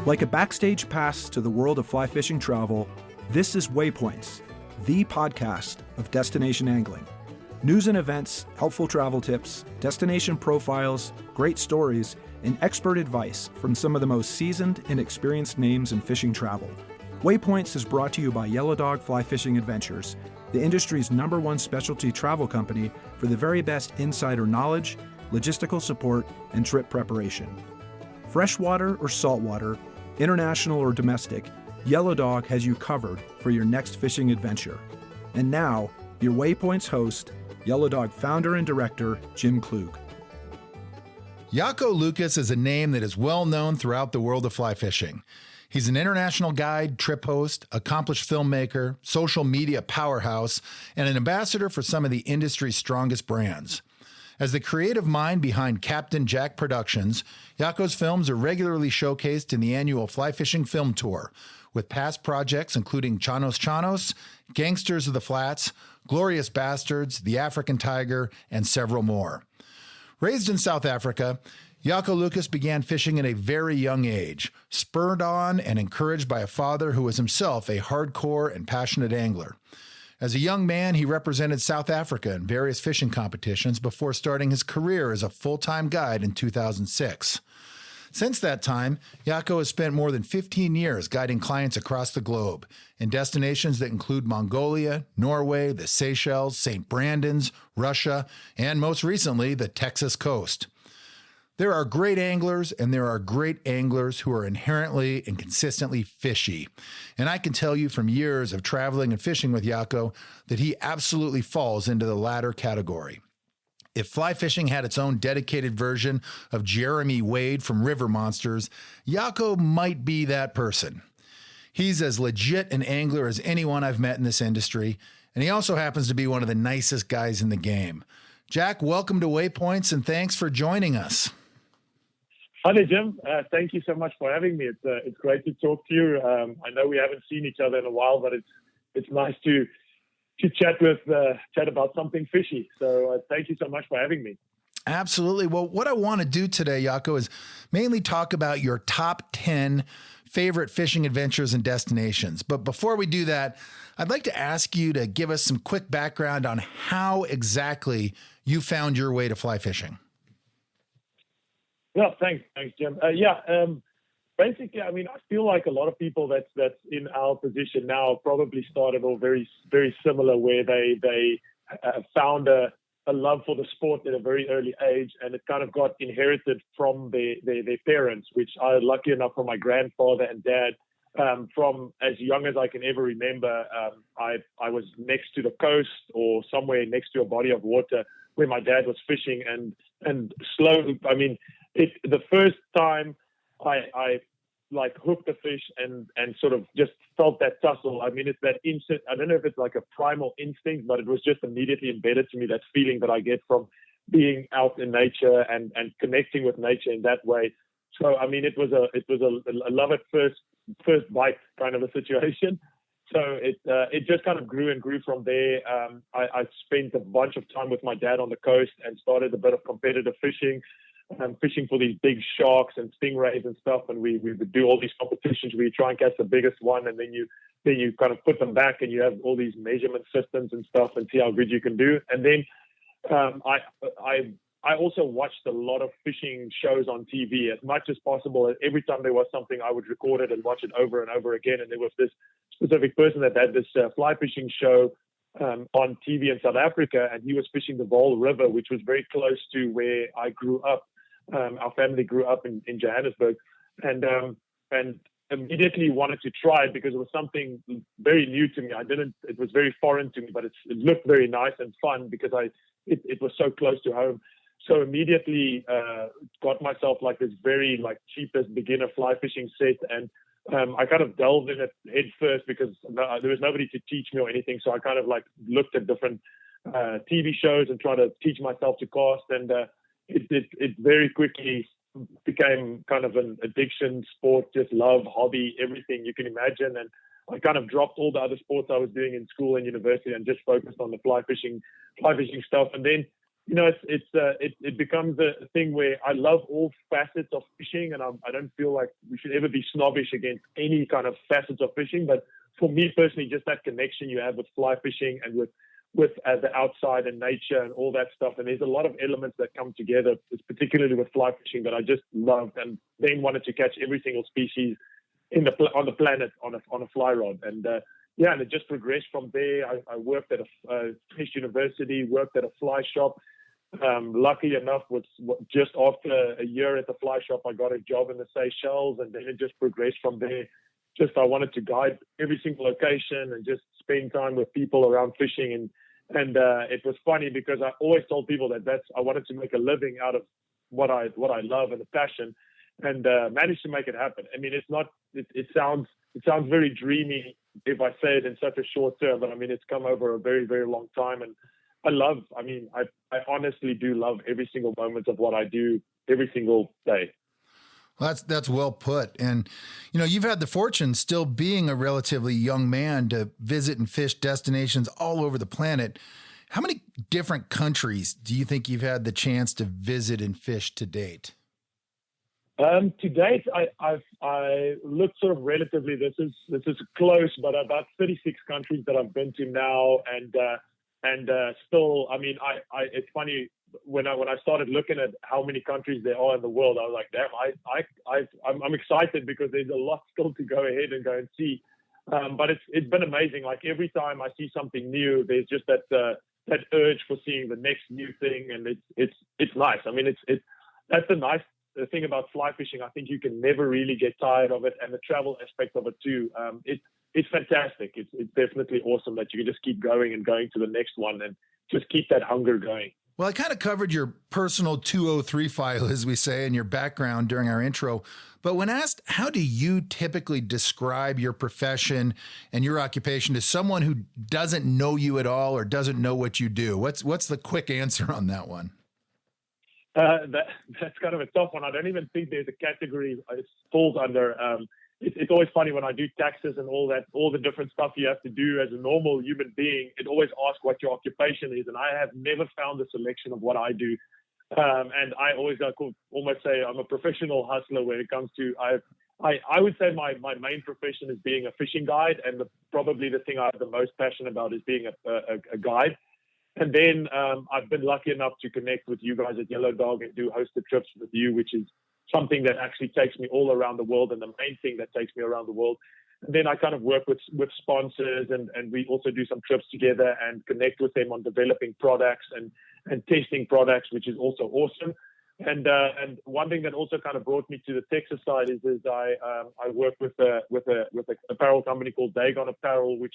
Like a backstage pass to the world of fly fishing travel, this is Waypoints, the podcast of destination angling. News and events, helpful travel tips, destination profiles, great stories, and expert advice from some of the most seasoned and experienced names in fishing travel. Waypoints is brought to you by Yellow Dog Fly Fishing Adventures, the industry's #1 specialty travel company for the very best insider knowledge, logistical support, and trip preparation. Freshwater or saltwater, international or domestic, Yellow Dog has you covered for your next fishing adventure. And now, your Waypoints host, Yellow Dog founder and director, Jim Klug. JAKO Lucas is a name that is well known throughout the world of fly fishing. He's an international guide, trip host, accomplished filmmaker, social media powerhouse, and an ambassador for some of the industry's strongest brands. As the creative mind behind Captain Jack Productions, JAKO's films are regularly showcased in the annual Fly Fishing Film Tour, with past projects including Chanos Chanos, Gangsters of the Flats, Glorious Bastards, The African Tiger, and several more. Raised in South Africa, JAKO Lucas began fishing at a very young age, spurred on and encouraged by a father who was himself a hardcore and passionate angler. As a young man, he represented South Africa in various fishing competitions before starting his career as a full-time guide in 2006. Since that time, JAKO has spent more than 15 years guiding clients across the globe in destinations that include Mongolia, Norway, the Seychelles, St. Brandon's, Russia, and most recently, the Texas coast. There are great anglers, and there are great anglers who are inherently and consistently fishy. And I can tell you from years of traveling and fishing with JAKO that he absolutely falls into the latter category. If fly fishing had its own dedicated version of Jeremy Wade from River Monsters, JAKO might be that person. He's as legit an angler as anyone I've met in this industry, and he also happens to be one of the nicest guys in the game. Jack, welcome to Waypoints, and thanks for joining us. Hi there, Jim. Thank you so much for having me. It's great to talk to you. I know we haven't seen each other in a while, but it's nice to chat about something fishy. So thank you so much for having me. Absolutely. Well, what I want to do today, JAKO, is mainly talk about your top 10 favorite fishing adventures and destinations. But before we do that, I'd like to ask you to give us some quick background on how exactly you found your way to fly fishing. Well, thanks, Jim. Basically, I mean, I feel like a lot of people that's in our position now probably started all very, very similar, where they found a love for the sport at a very early age, and it kind of got inherited from their parents, which I was lucky enough from my grandfather and dad. From as young as I can ever remember, I was next to the coast or somewhere next to a body of water where my dad was fishing, and slowly, I mean, the first time I like hooked a fish and sort of just felt that tussle. I mean, it's that instant, I don't know if it's like a primal instinct, but it was just immediately embedded to me, that feeling that I get from being out in nature and connecting with nature in that way. So, I mean, it was a love at first bite kind of a situation. So it just kind of grew and grew from there. I spent a bunch of time with my dad on the coast and started a bit of competitive fishing. Fishing for these big sharks and stingrays and stuff, and we would do all these competitions where you try and catch the biggest one, and then you kind of put them back, and you have all these measurement systems and stuff, and see how good you can do. And then I also watched a lot of fishing shows on TV as much as possible. Every time there was something, I would record it and watch it over and over again. And there was this specific person that had this fly fishing show on TV in South Africa, and he was fishing the Vaal River, which was very close to where I grew up. Our family grew up in Johannesburg, and immediately wanted to try it because it was something very new to me. It was very foreign to me, but it looked very nice and fun because it was so close to home. So immediately got myself like this very like cheapest beginner fly fishing set, and I kind of delved in it head first because there was nobody to teach me or anything. So I kind of like looked at different TV shows and tried to teach myself to cast, and it very quickly became kind of an addiction, sport, just love, hobby, everything you can imagine. And I kind of dropped all the other sports I was doing in school and university and just focused on the fly fishing stuff. And then it becomes a thing where I love all facets of fishing, and I don't feel like we should ever be snobbish against any kind of facets of fishing. But for me personally, just that connection you have with fly fishing and with the outside and nature and all that stuff. And there's a lot of elements that come together, particularly with fly fishing, that I just loved, and then wanted to catch every single species on the planet on a fly rod. And and it just progressed from there. I worked at a fish university, worked at a fly shop. Lucky enough, just after a year at the fly shop, I got a job in the Seychelles, and then it just progressed from there. Just I wanted to guide every single location and just spend time with people around fishing. And it was funny because I always told people that I wanted to make a living out of what I love and the passion, and managed to make it happen. I mean, it sounds very dreamy if I say it in such a short term, but I mean, it's come over a very, very long time. And I honestly do love every single moment of what I do every single day. Well, that's well put. And, you've had the fortune, still being a relatively young man, to visit and fish destinations all over the planet. How many different countries do you think you've had the chance to visit and fish to date? To date, I looked sort of relatively. This is close, but about 36 countries that I've been to now, and still, I mean, it's funny when I started looking at how many countries there are in the world, I was like, damn, I'm excited because there's a lot still to go ahead and go and see. But it's been amazing. Like every time I see something new, there's just that urge for seeing the next new thing, and it's nice. I mean, that's the nice thing about fly fishing. I think you can never really get tired of it, and the travel aspect of it too. It's fantastic. It's definitely awesome that you can just keep going and going to the next one and just keep that hunger going. Well, I kind of covered your personal 203 file, as we say, and your background during our intro. But when asked, how do you typically describe your profession and your occupation to someone who doesn't know you at all or doesn't know what you do? What's the quick answer on that one? That's kind of a tough one. I don't even think there's a category it falls under. It's always funny when I do taxes and all the different stuff you have to do as a normal human being. It always asks what your occupation is, and I have never found a selection of what I do. And I always almost say I'm a professional hustler when it comes to I would say my main profession is being a fishing guide, and probably the thing I have the most passion about is being a guide. And then I've been lucky enough to connect with you guys at Yellow Dog and do hosted trips with you, which is something that actually takes me all around the world, and the main thing that takes me around the world. And then I kind of work with sponsors, and we also do some trips together and connect with them on developing products and testing products, which is also awesome. And one thing that also kind of brought me to the Texas side is I work with a apparel company called Dagon Apparel, which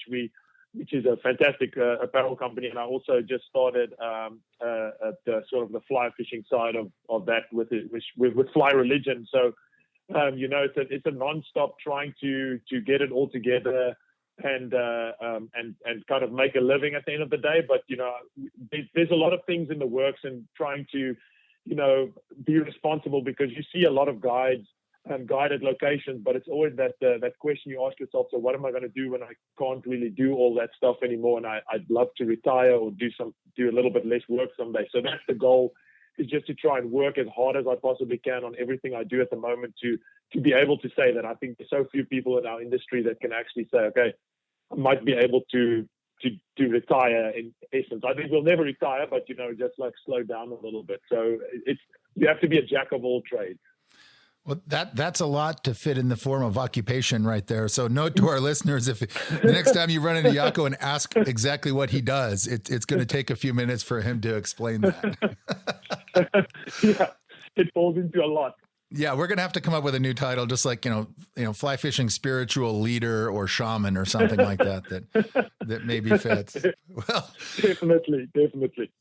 is a fantastic apparel company. And I also just started at sort of the fly fishing side of that with Fly Religion. So, it's a nonstop trying to get it all together and kind of make a living at the end of the day. But, there's a lot of things in the works, and trying to, be responsible, because you see a lot of guides and guided locations, but it's always that question you ask yourself, so what am I going to do when I can't really do all that stuff anymore? And I'd love to retire or do a little bit less work someday. So that's the goal, is just to try and work as hard as I possibly can on everything I do at the moment to be able to say that. I think there's so few people in our industry that can actually say, okay, I might be able to retire in essence. I think we'll never retire, but, just like slow down a little bit. So you have to be a jack of all trades. Well, that's a lot to fit in the form of occupation right there. So note to our listeners, if the next time you run into JAKO and ask exactly what he does, it's going to take a few minutes for him to explain that. Yeah, it falls into a lot. Yeah, we're going to have to come up with a new title, just like, fly fishing spiritual leader or shaman or something like that maybe fits. Well, definitely.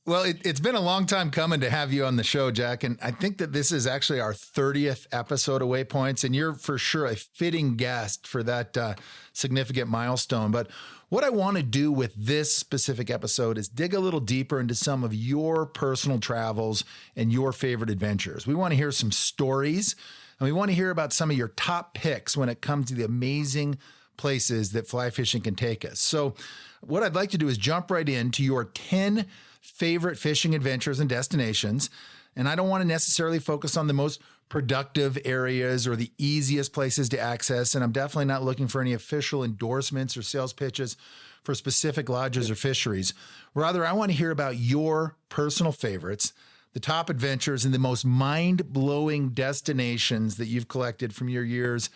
Well, it's been a long time coming to have you on the show, Jack. And I think that this is actually our 30th episode of Waypoints, and you're for sure a fitting guest for that significant milestone. But what I want to do with this specific episode is dig a little deeper into some of your personal travels and your favorite adventures. We want to hear some stories, and we want to hear about some of your top picks when it comes to the amazing places that fly fishing can take us. So what I'd like to do is jump right into your 10 favorite fishing adventures and destinations. And I don't want to necessarily focus on the most productive areas or the easiest places to access. And I'm definitely not looking for any official endorsements or sales pitches for specific lodges or fisheries. Rather, I want to hear about your personal favorites, the top adventures, and the most mind-blowing destinations that you've collected from your years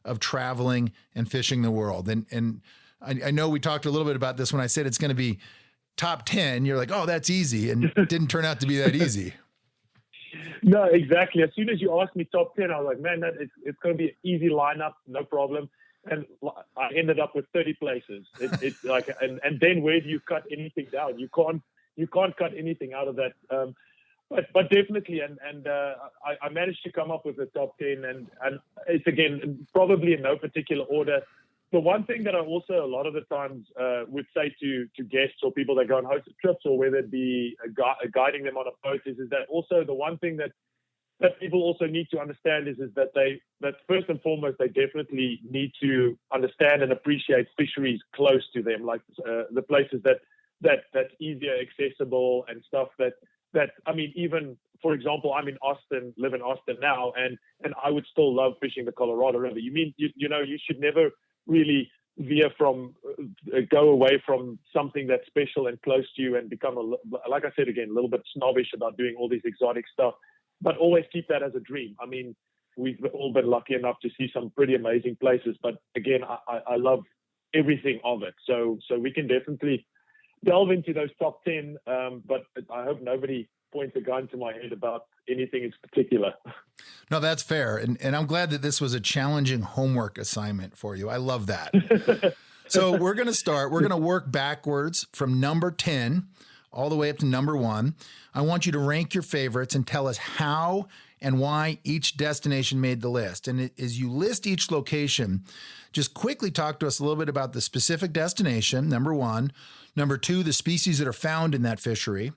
of traveling and fishing the world. And I know we talked a little bit about this when I said it's going to be top 10. You're like, oh, that's easy. And it didn't turn out to be that easy. No, exactly. As soon as you asked me top 10, I was like, man, it's going to be an easy lineup, no problem. And I ended up with 30 places. It's like, and then where do you cut anything down? You can't cut anything out of that. But definitely, and I managed to come up with the top 10, and it's again probably in no particular order. The one thing that I also a lot of the times would say to guests or people that go on hosted trips, or whether it be guiding them on a boat, is that also the one thing that people also need to understand is that first and foremost they definitely need to understand and appreciate fisheries close to them, like the places that's easier accessible and stuff that I mean, even for example, I'm in Austin, live in Austin now, and I would still love fishing the Colorado River. You know you should never really go away from something that's special and close to you and become like I said again, a little bit snobbish about doing all these exotic stuff, but always keep that as a dream. I mean, we've all been lucky enough to see some pretty amazing places, but again, I love everything of it. So we can definitely delve into those top 10, but I hope nobody points a gun to my head about anything in particular. No, that's fair. And I'm glad that this was a challenging homework assignment for you. I love that. So we're going to work backwards from number 10 all the way up to number 1. I want you to rank your favorites and tell us how and why each destination made the list. And as you list each location, just quickly talk to us a little bit about the specific destination, number 1. Number 2, the species that are found in that fishery.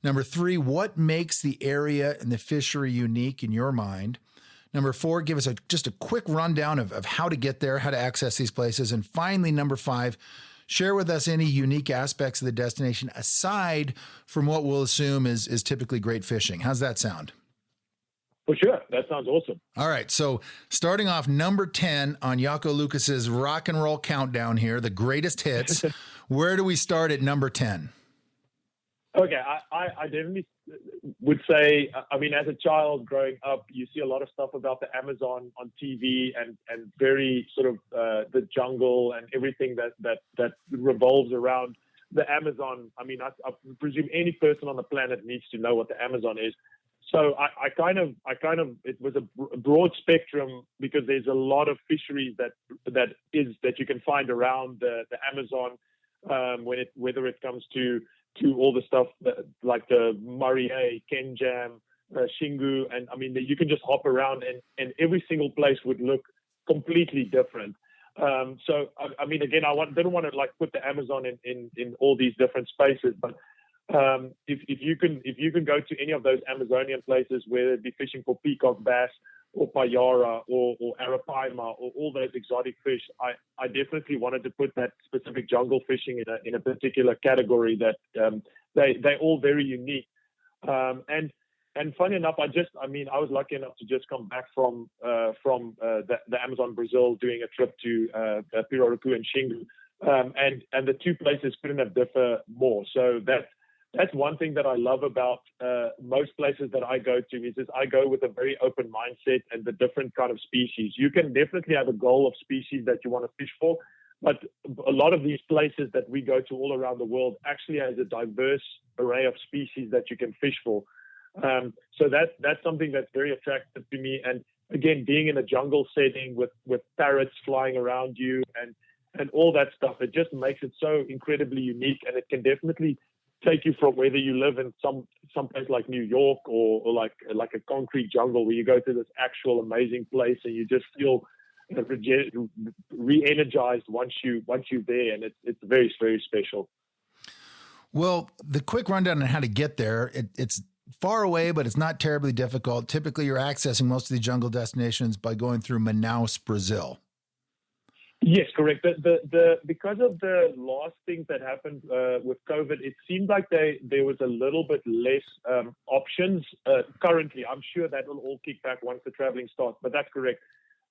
Number 3, what makes the area and the fishery unique in your mind? Number 4, give us just a quick rundown of how to get there, how to access these places. And finally, number 5, share with us any unique aspects of the destination aside from what we'll assume is typically great fishing. How's that sound? For sure. That sounds awesome. All right. So starting off number 10 on JAKO Lucas's rock and roll countdown here, the greatest hits. Where do we start at number 10? Okay. I definitely would say, I mean, as a child growing up, you see a lot of stuff about the Amazon on TV and very sort of the jungle and everything that revolves around the Amazon. I mean, I presume any person on the planet needs to know what the Amazon is. So I kind of, it was a broad spectrum because there's a lot of fisheries that you can find around the Amazon, whether it comes to all the stuff like the Murray, Kenjam, Xingu, and I mean you can just hop around and every single place would look completely different. So I mean again, didn't want to like put the Amazon in all these different spaces, but if you can go to any of those Amazonian places, whether it be fishing for peacock bass or payara or arapaima or all those exotic fish, I definitely wanted to put that specific jungle fishing in a particular category that they're all very unique. And funny enough, I was lucky enough to just come back from the Amazon Brazil, doing a trip to Pirarucu and Xingu, and the two places couldn't have differ more. So that's one thing that I love about most places that I go to is I go with a very open mindset and the different kind of species. You can definitely have a goal of species that you want to fish for, but a lot of these places that we go to all around the world actually has a diverse array of species that you can fish for. So that's something that's very attractive to me. And again, being in a jungle setting with parrots flying around you and all that stuff, it just makes it so incredibly unique, and it can definitely take you from whether you live in some place like New York or like a concrete jungle where you go to this actual amazing place and you just feel re-energized once you're there, and it's very, very special. Well, the quick rundown on how to get there, it's far away, but it's not terribly difficult. Typically, you're accessing most of the jungle destinations by going through Manaus, Brazil. Yes, correct. The because of the last things that happened with COVID, it seemed like there was a little bit less options currently. I'm sure that will all kick back once the traveling starts, but that's correct.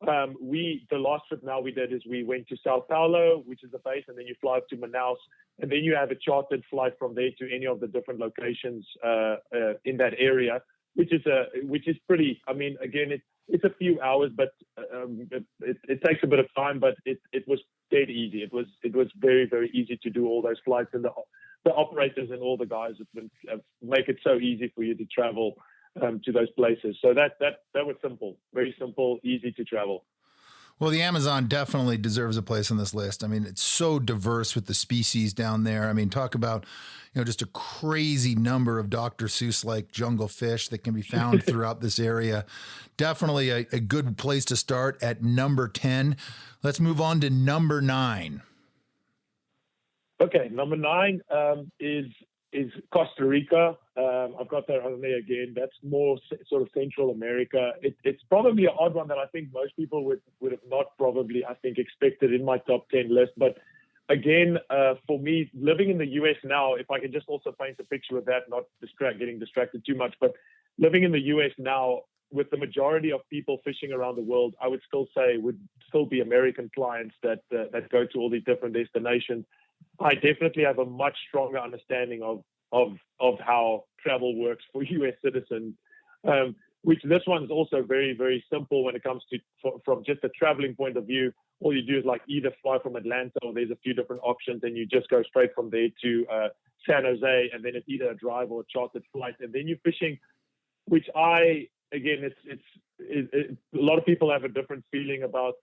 The last trip now we did is we went to Sao Paulo, which is the base, and then you fly up to Manaus, and then you have a chartered flight from there to any of the different locations in that area, which is pretty. I mean, again, it's a few hours, but it takes a bit of time. But it was dead easy. It was very, very easy to do all those flights, and the operators and all the guys have make it so easy for you to travel to those places. So that was simple, very simple, easy to travel. Well, the Amazon definitely deserves a place on this list. I mean, it's so diverse with the species down there. I mean, talk about, just a crazy number of Dr. Seuss-like jungle fish that can be found throughout this area. Definitely a good place to start at number 10. Let's move on to number 9. Okay, number 9 is Costa Rica. I've got that on there again. That's more sort of Central America. It's probably an odd one that I think most people would have not probably, I think, expected in my top 10 list. But again, for me, living in the US now, if I can just also paint a picture of that, not getting distracted too much, but living in the US now, with the majority of people fishing around the world, I would still say would still be American clients that go to all these different destinations. I definitely have a much stronger understanding of how travel works for U.S. citizens, which this one's also very, very simple when it comes to from just a traveling point of view. All you do is like either fly from Atlanta, or there's a few different options, and you just go straight from there to San Jose, and then it's either a drive or a chartered flight, and then you're fishing, which a lot of people have a different feeling about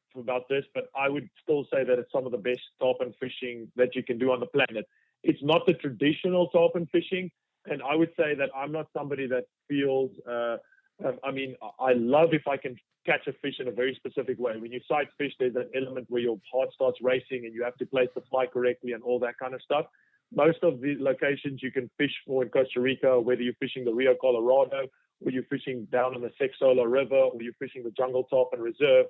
this, but I would still say that it's some of the best tarpon fishing that you can do on the planet. It's not the traditional tarpon fishing, and I would say that I'm not somebody that feels. I love if I can catch a fish in a very specific way. When you sight fish, there's an element where your heart starts racing, and you have to place the fly correctly and all that kind of stuff. Most of the locations you can fish for in Costa Rica, whether you're fishing the Rio Colorado, or you're fishing down in the Sexola River, or you're fishing the Jungle Tarpon Reserve,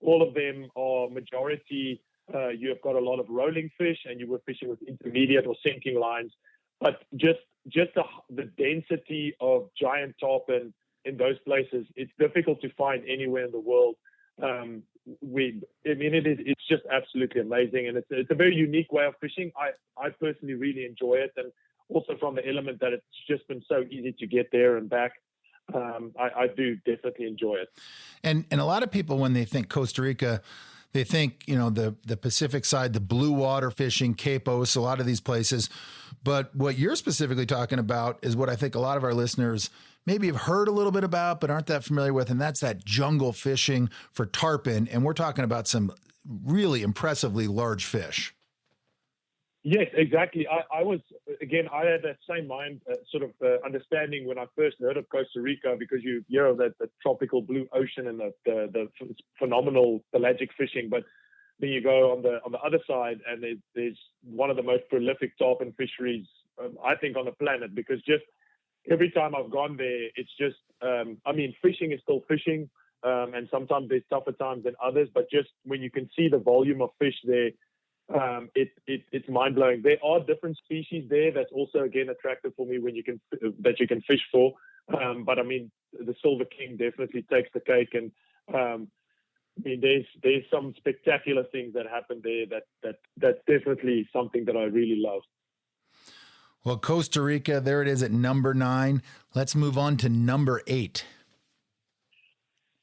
all of them are majority. You have got a lot of rolling fish, and you were fishing with intermediate or sinking lines. But just the density of giant tarpon in those places, it's difficult to find anywhere in the world. It's just absolutely amazing, and it's a very unique way of fishing. I personally really enjoy it, and also from the element that it's just been so easy to get there and back. I do definitely enjoy it. And a lot of people, when they think Costa Rica, they think, the Pacific side, the blue water fishing, Capos, a lot of these places. But what you're specifically talking about is what I think a lot of our listeners maybe have heard a little bit about, but aren't that familiar with. And that's that jungle fishing for tarpon. And we're talking about some really impressively large fish. Yes, exactly. I had that same understanding when I first heard of Costa Rica, because you hear of that the tropical blue ocean and the phenomenal pelagic fishing, but then you go on the other side, and there's one of the most prolific tarpon fisheries I think on the planet, because just every time I've gone there, it's just fishing is still fishing, and sometimes there's tougher times than others, but just when you can see the volume of fish there, it's mind blowing. There are different species there that's also again attractive for me when you can fish for. But the Silver King definitely takes the cake, and there's some spectacular things that happen there that's definitely something that I really love. Well, Costa Rica, there it is at number 9. Let's move on to number 8.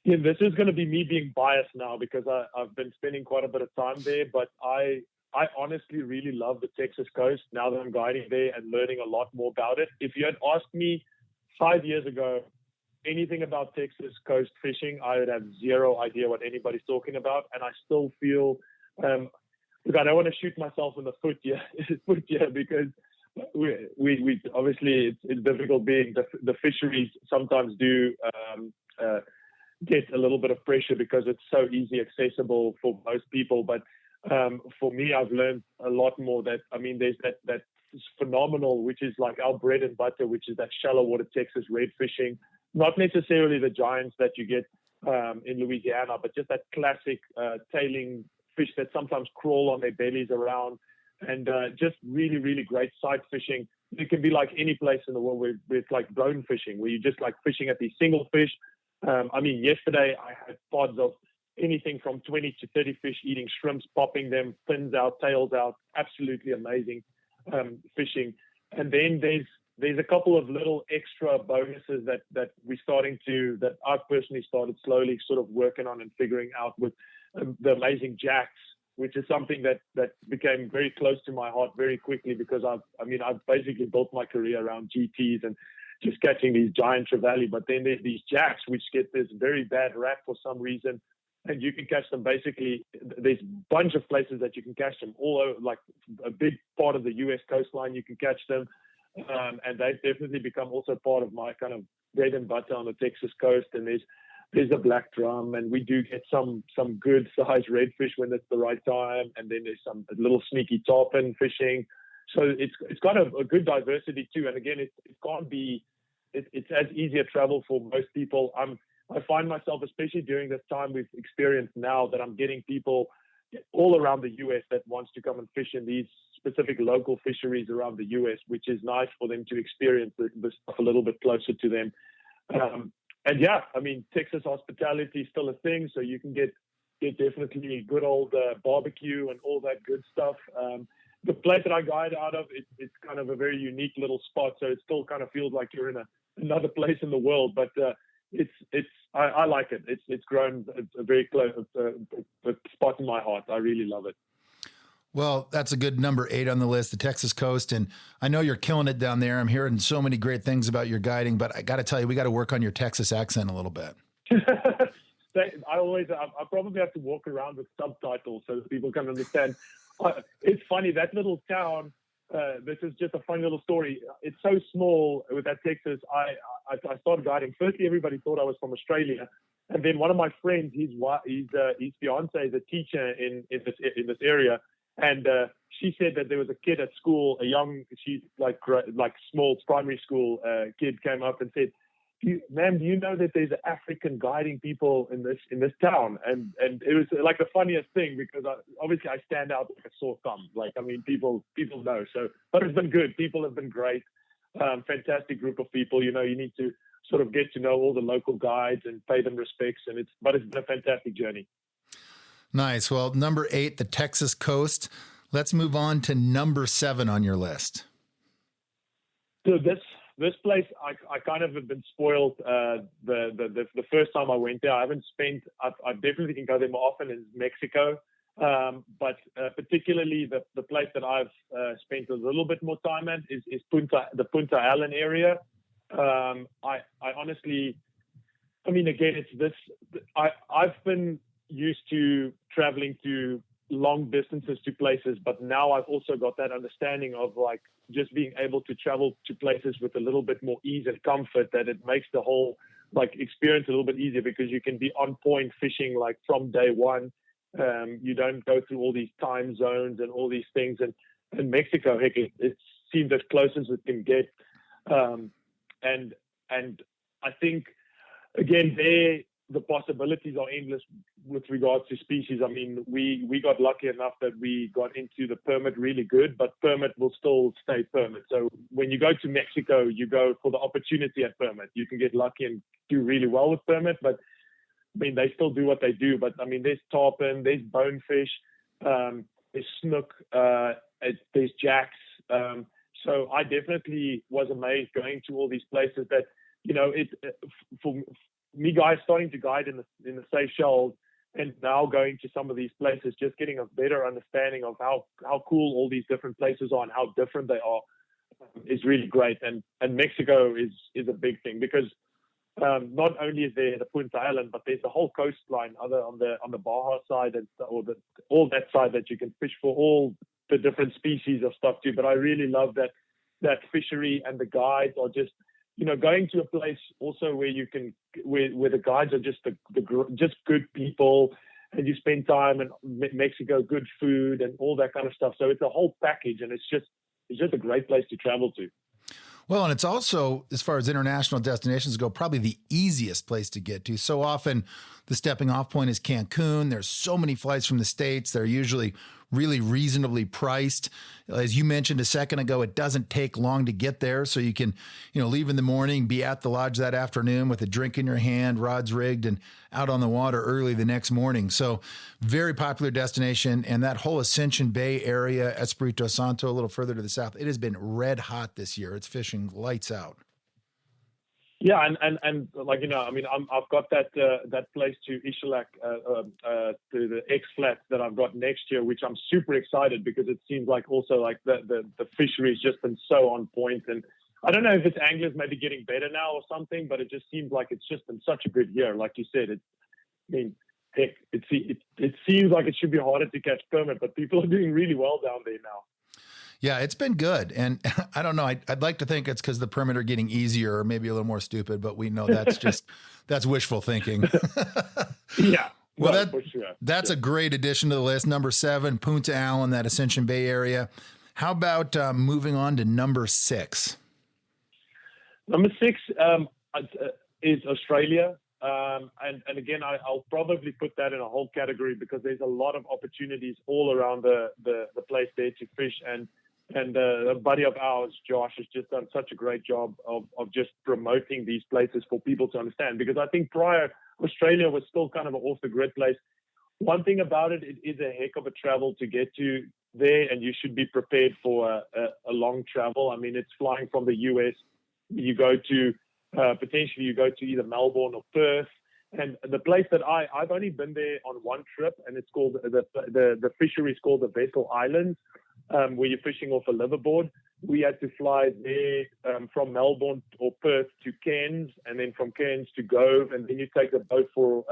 Yeah, this is going to be me being biased now, because I've been spending quite a bit of time there, but I honestly really love the Texas coast now that I'm guiding there and learning a lot more about it. If you had asked me 5 years ago anything about Texas coast fishing, I would have zero idea what anybody's talking about. And I still feel, look, I don't want to shoot myself in the foot here, because we obviously it's difficult being the fisheries sometimes do get a little bit of pressure because it's so easy accessible for most people. But for me, I've learned a lot more that, there's that phenomenal, which is like our bread and butter, which is that shallow water Texas red fishing, not necessarily the giants that you get in Louisiana, but just that classic tailing fish that sometimes crawl on their bellies around, and just really, really great sight fishing. It can be like any place in the world where it's like drone fishing, where you're just like fishing at these single fish. I mean, yesterday I had pods of anything from 20 to 30 fish eating shrimps, popping them, fins out, tails out. Absolutely amazing fishing. And then there's a couple of little extra bonuses that I've personally started slowly sort of working on and figuring out with the amazing jacks, which is something that became very close to my heart very quickly, because I've basically built my career around GTs and just catching these giant trevally. But then there's these jacks, which get this very bad rap for some reason. And you can catch them basically, there's a bunch of places that you can catch them all over, like a big part of the US coastline, you can catch them. And they've definitely become also part of my kind of bread and butter on the Texas coast. And there's a black drum, and we do get some good size redfish when it's the right time. And then there's some little sneaky tarpon fishing. So it's got a good diversity too. And again, it's as easy a travel for most people. I find myself, especially during this time we've experienced now, that I'm getting people all around the US that wants to come and fish in these specific local fisheries around the US, which is nice for them to experience the stuff a little bit closer to them. And yeah, I mean, Texas hospitality is still a thing, so you can get definitely good old barbecue and all that good stuff. The place that I guide out of, it's kind of a very unique little spot, so it still kind of feels like you're in another place in the world, but I like it. It's grown a very close a spot in my heart. I really love it. Well, that's a good number 8 on the list, the Texas coast. And I know you're killing it down there. I'm hearing so many great things about your guiding, but I got to tell you, we got to work on your Texas accent a little bit. I probably have to walk around with subtitles so that people can understand. It's funny, that little town, this is just a funny little story. It's so small with that Texas. I started guiding. Firstly, everybody thought I was from Australia. And then one of my friends, his fiance is a teacher in this area. And she said that there was a kid at school, she's like small primary school kid came up and said, "Ma'am, do you know that there's African guiding people in this town?" And it was like the funniest thing, because obviously I stand out like a sore thumb. Like, I mean, people know. So, but it's been good. People have been great. Fantastic group of people. You need to sort of get to know all the local guides and pay them respects. But it's been a fantastic journey. Nice. Well, number 8, the Texas coast. Let's move on to number 7 on your list. So this place, I kind of have been spoiled. The first time I went there, I definitely can go there more often, is Mexico. But particularly the place that I've spent a little bit more time at is the Punta Allen area. I honestly, I mean, again, it's this. I've been used to traveling to long distances to places, but now I've also got that understanding of like just being able to travel to places with a little bit more ease and comfort, that it makes the whole like experience a little bit easier, because you can be on point fishing like from day one. You don't go through all these time zones and all these things. And Mexico, heck, it seems as close as it can get. And I think, again, the possibilities are endless with regards to species. I mean, we got lucky enough that we got into the permit really good, but permit will still stay permit. So when you go to Mexico, you go for the opportunity at permit. You can get lucky and do really well with permit, but I mean, they still do what they do. But I mean, there's tarpon, there's bonefish, there's snook, there's jacks. So I definitely was amazed going to all these places that, for me, guys starting to guide in the Seychelles and now going to some of these places, just getting a better understanding of how cool all these different places are and how different they are is really great. And Mexico is a big thing, because not only is there the Punta Allen, but there's the whole coastline on the Baja side all that side that you can fish for all the different species of stuff too. But I really love that fishery, and the guides are just, going to a place also where you can, where the guides are just just good people, and you spend time in Mexico, good food and all that kind of stuff. So it's a whole package, and it's just a great place to travel to. Well, and it's also, as far as international destinations go, probably the easiest place to get to. So often the stepping off point is Cancun. There's so many flights from the States. They're usually really reasonably priced. As you mentioned a second ago, it doesn't take long to get there. So you can, leave in the morning, be at the lodge that afternoon with a drink in your hand, rods rigged, and out on the water early the next morning. So very popular destination. And that whole Ascension Bay area, Espiritu Santo, a little further to the south, it has been red hot this year. It's fishing lights out. Yeah, and like I've got that place to Ishalak, to the X Flats that I've got next year, which I'm super excited because it seems like also like the fishery has just been so on point, and I don't know if it's anglers maybe getting better now or something, but it just seems like it's just been such a good year, like you said. Heck, it seems like it should be harder to catch permit, but people are doing really well down there now. Yeah, it's been good. And I don't know, I'd like to think it's because the permit are getting easier or maybe a little more stupid, but we know that's wishful thinking. Yeah. Well, that's a great addition to the list. Number 7, Punta Allen, that Ascension Bay area. How about moving on to number 6? Number 6 is Australia. And again, I'll probably put that in a whole category because there's a lot of opportunities all around the place there to fish. And a buddy of ours, Josh, has just done such a great job of just promoting these places for people to understand. Because I think prior, Australia was still kind of an off-the-grid place. One thing about it, it is a heck of a travel to get to there, and you should be prepared for a long travel. I mean, it's flying from the US. You go to potentially you go to either Melbourne or Perth. And the place that I've only been there on one trip, and it's called the fishery is called the Vessel Islands, where you're fishing off a liverboard. We had to fly there from Melbourne or Perth to Cairns, and then from Cairns to Gove, and then you take the boat for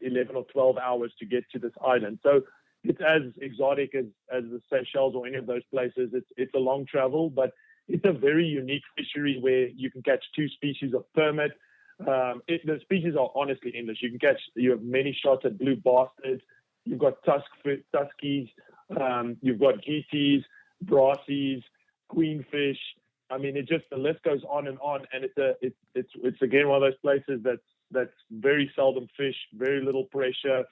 11 or 12 hours to get to this island. So it's as exotic as the Seychelles or any of those places. It's a long travel, but it's a very unique fishery where you can catch 2 species of permit. The species are honestly endless. You have many shots at blue bastards. You've got tuskies. You've got GTs, brassies, queenfish. I mean, the list goes on, and it's again one of those places that's very seldom fished, very little pressure,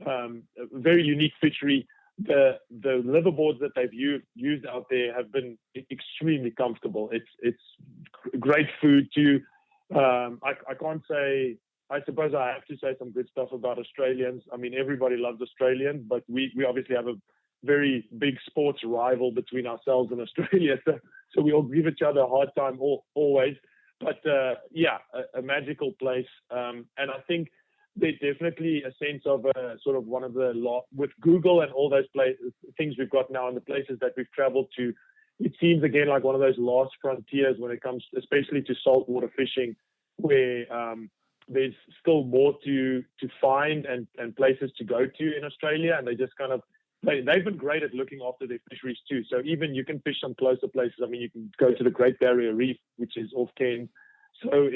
a very unique fishery. The liverboards that they've used out there have been extremely comfortable. It's great food too. I can't say. I suppose I have to say some good stuff about Australians. I mean, everybody loves Australians, but we obviously have a very big sports rival between ourselves and Australia. So we all give each other a hard time always. But a magical place. And I think there's definitely a sense of sort of one of the with Google and all those things we've got now and the places that we've traveled to. It seems again like one of those last frontiers when it comes, especially to saltwater fishing, where there's still more to find and places to go to in Australia, and they just kind of they've been great at looking after their fisheries too. So even you can fish some closer places. I mean, you can go to the Great Barrier Reef, which is off Cairns. So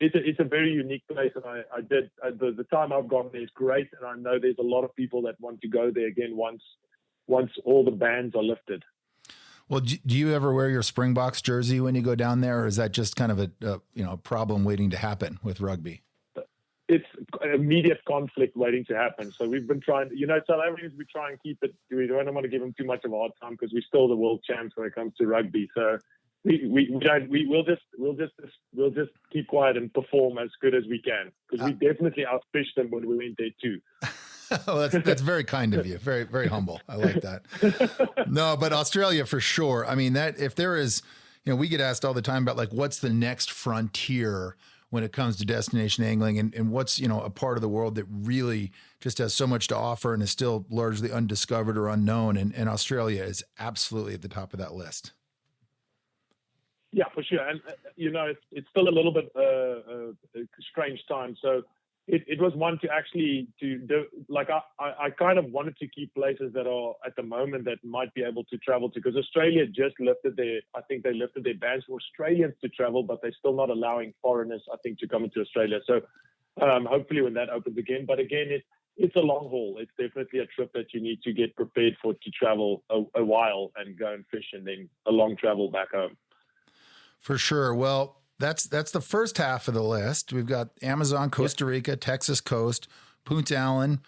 it's a very unique place, and the time I've gone there is great, and I know there's a lot of people that want to go there again once all the bans are lifted. Well, do you ever wear your Springboks jersey when you go down there, or is that just kind of a problem waiting to happen with rugby? It's immediate conflict waiting to happen. So we've been trying, South Africans, we try and keep it. We don't want to give them too much of a hard time because we're still the world champs when it comes to rugby. So we'll just keep quiet and perform as good as we can because we definitely outfished them when we went there too. Well, that's very kind of you. Very, very humble. I like that. No, but Australia for sure. I mean, that if there is, we get asked all the time about like, what's the next frontier when it comes to destination angling and what's, a part of the world that really just has so much to offer and is still largely undiscovered or unknown. And Australia is absolutely at the top of that list. Yeah, for sure. And, it's still a little bit a strange time. So it was one to actually I kind of wanted to keep places that are at the moment that might be able to travel to, because Australia just lifted their bans for Australians to travel, but they're still not allowing foreigners, I think, to come into Australia. So hopefully when that opens again, but again, it's a long haul. It's definitely a trip that you need to get prepared for, to travel a while and go and fish and then a long travel back home. For sure. Well, that's the first half of the list. We've got Amazon, Costa Rica, Texas coast, Punta Allen,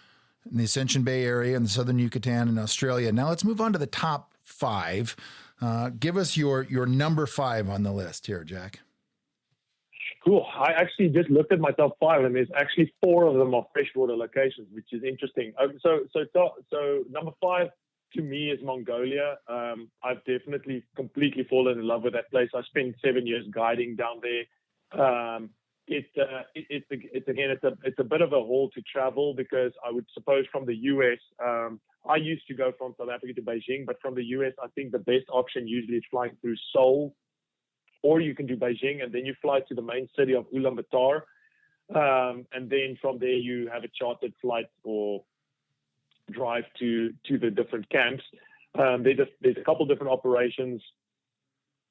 in the Ascension Bay area, and the southern Yucatan and Australia. Now let's move on to the top 5. Give us your number 5 on the list here, Jak. Cool. I actually just looked at my top 5, and there's actually 4 of them are freshwater locations, which is interesting. So number 5 to me is Mongolia. I've definitely completely fallen in love with that place. I spent 7 years guiding down there. It's a bit of a haul to travel, because I would suppose from the US, I used to go from South Africa to Beijing, but from the US, I think the best option usually is flying through Seoul, or you can do Beijing, and then you fly to the main city of Ulaanbaatar, and then from there you have a chartered flight or drive to the different camps. There's a couple different operations.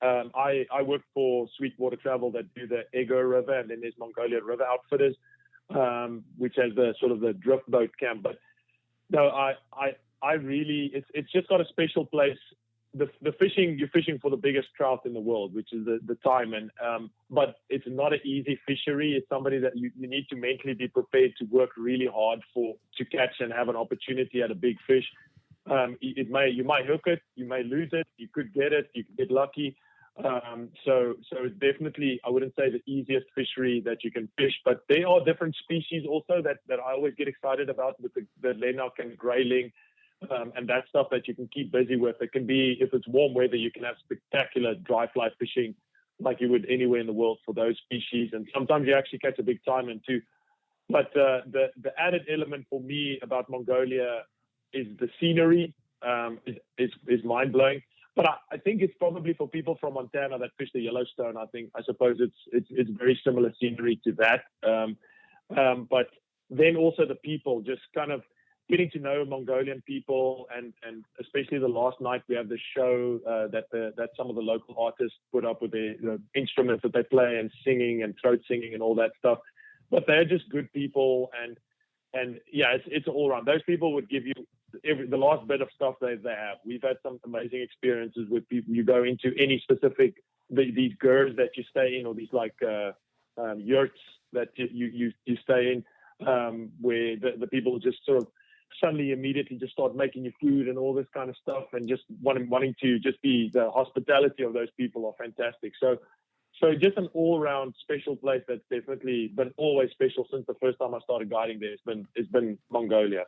I work for Sweetwater Travel that do the Ego River, and then there's Mongolia River Outfitters, which has the sort of the drift boat camp. But no, I really, it's just got a special place. The fishing, you're fishing for the biggest trout in the world, which is the taimen. But it's not an easy fishery. It's somebody that you need to mentally be prepared to work really hard to catch and have an opportunity at a big fish. You might hook it, you may lose it, you could get it, you could get lucky. So it's definitely, I wouldn't say the easiest fishery that you can fish, but there are different species also that I always get excited about, with the Lennox and grayling. And that stuff that you can keep busy with. It can be, if it's warm weather, you can have spectacular dry fly fishing like you would anywhere in the world for those species. And sometimes you actually catch a big taimen too. But the added element for me about Mongolia is the scenery is mind blowing. But I think it's probably for people from Montana that fish the Yellowstone. I suppose it's very similar scenery to that. But then also the people, just kind of getting to know Mongolian people, and especially the last night we have the show that some of the local artists put up with the instruments that they play, and singing and throat singing and all that stuff. But they're just good people, and yeah, it's all around. Those people would give you the last bit of stuff they have. We've had some amazing experiences with people. You go into any specific these gurs that you stay in, or these like yurts that you stay in, where the people just sort of suddenly immediately just start making you food and all this kind of stuff, and just wanting to just be, the hospitality of those people are fantastic. So just an all-round special place that's definitely been always special since the first time I started guiding there. It's been Mongolia.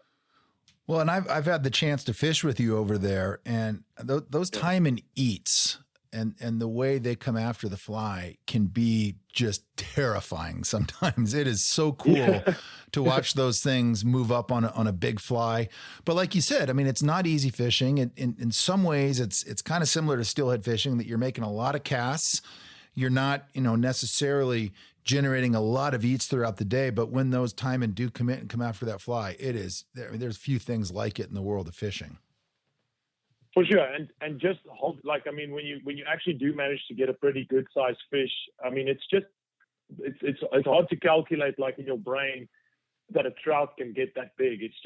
Well, and I've had the chance to fish with you over there, and those taimen eats and the way they come after the fly can be just terrifying sometimes. It is so cool to watch those things move up on a big fly. But like you said, I mean, it's not easy fishing. In some ways, it's kind of similar to steelhead fishing, that you're making a lot of casts. You're not, necessarily generating a lot of eats throughout the day, but when those taimen do come in and come after that fly, there's few things like it in the world of fishing. For sure, and just hold, when you actually do manage to get a pretty good sized fish, I mean, it's hard to calculate, like in your brain, that a trout can get that big. It's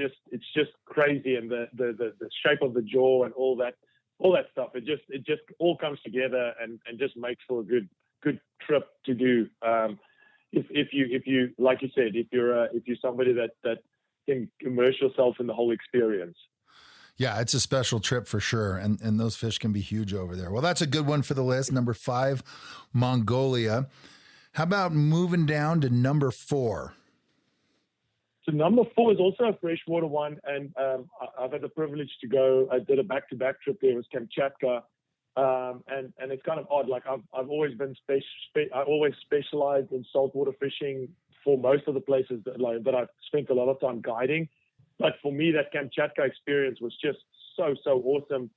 just crazy, and the shape of the jaw and all that stuff. It just all comes together and just makes for a good trip to do. If you like you said, if you're somebody that can immerse yourself in the whole experience. Yeah, it's a special trip for sure. And those fish can be huge over there. Well, that's a good one for the list. Number 5, Mongolia. How about moving down to number 4? So number 4 is also a freshwater one. And I've had the privilege to go. I did a back-to-back trip there. It was Kamchatka. And it's kind of odd. Like I've always been I always specialized in saltwater fishing for most of the places that I've spent a lot of time guiding. But for me, that Kamchatka experience was just so awesome,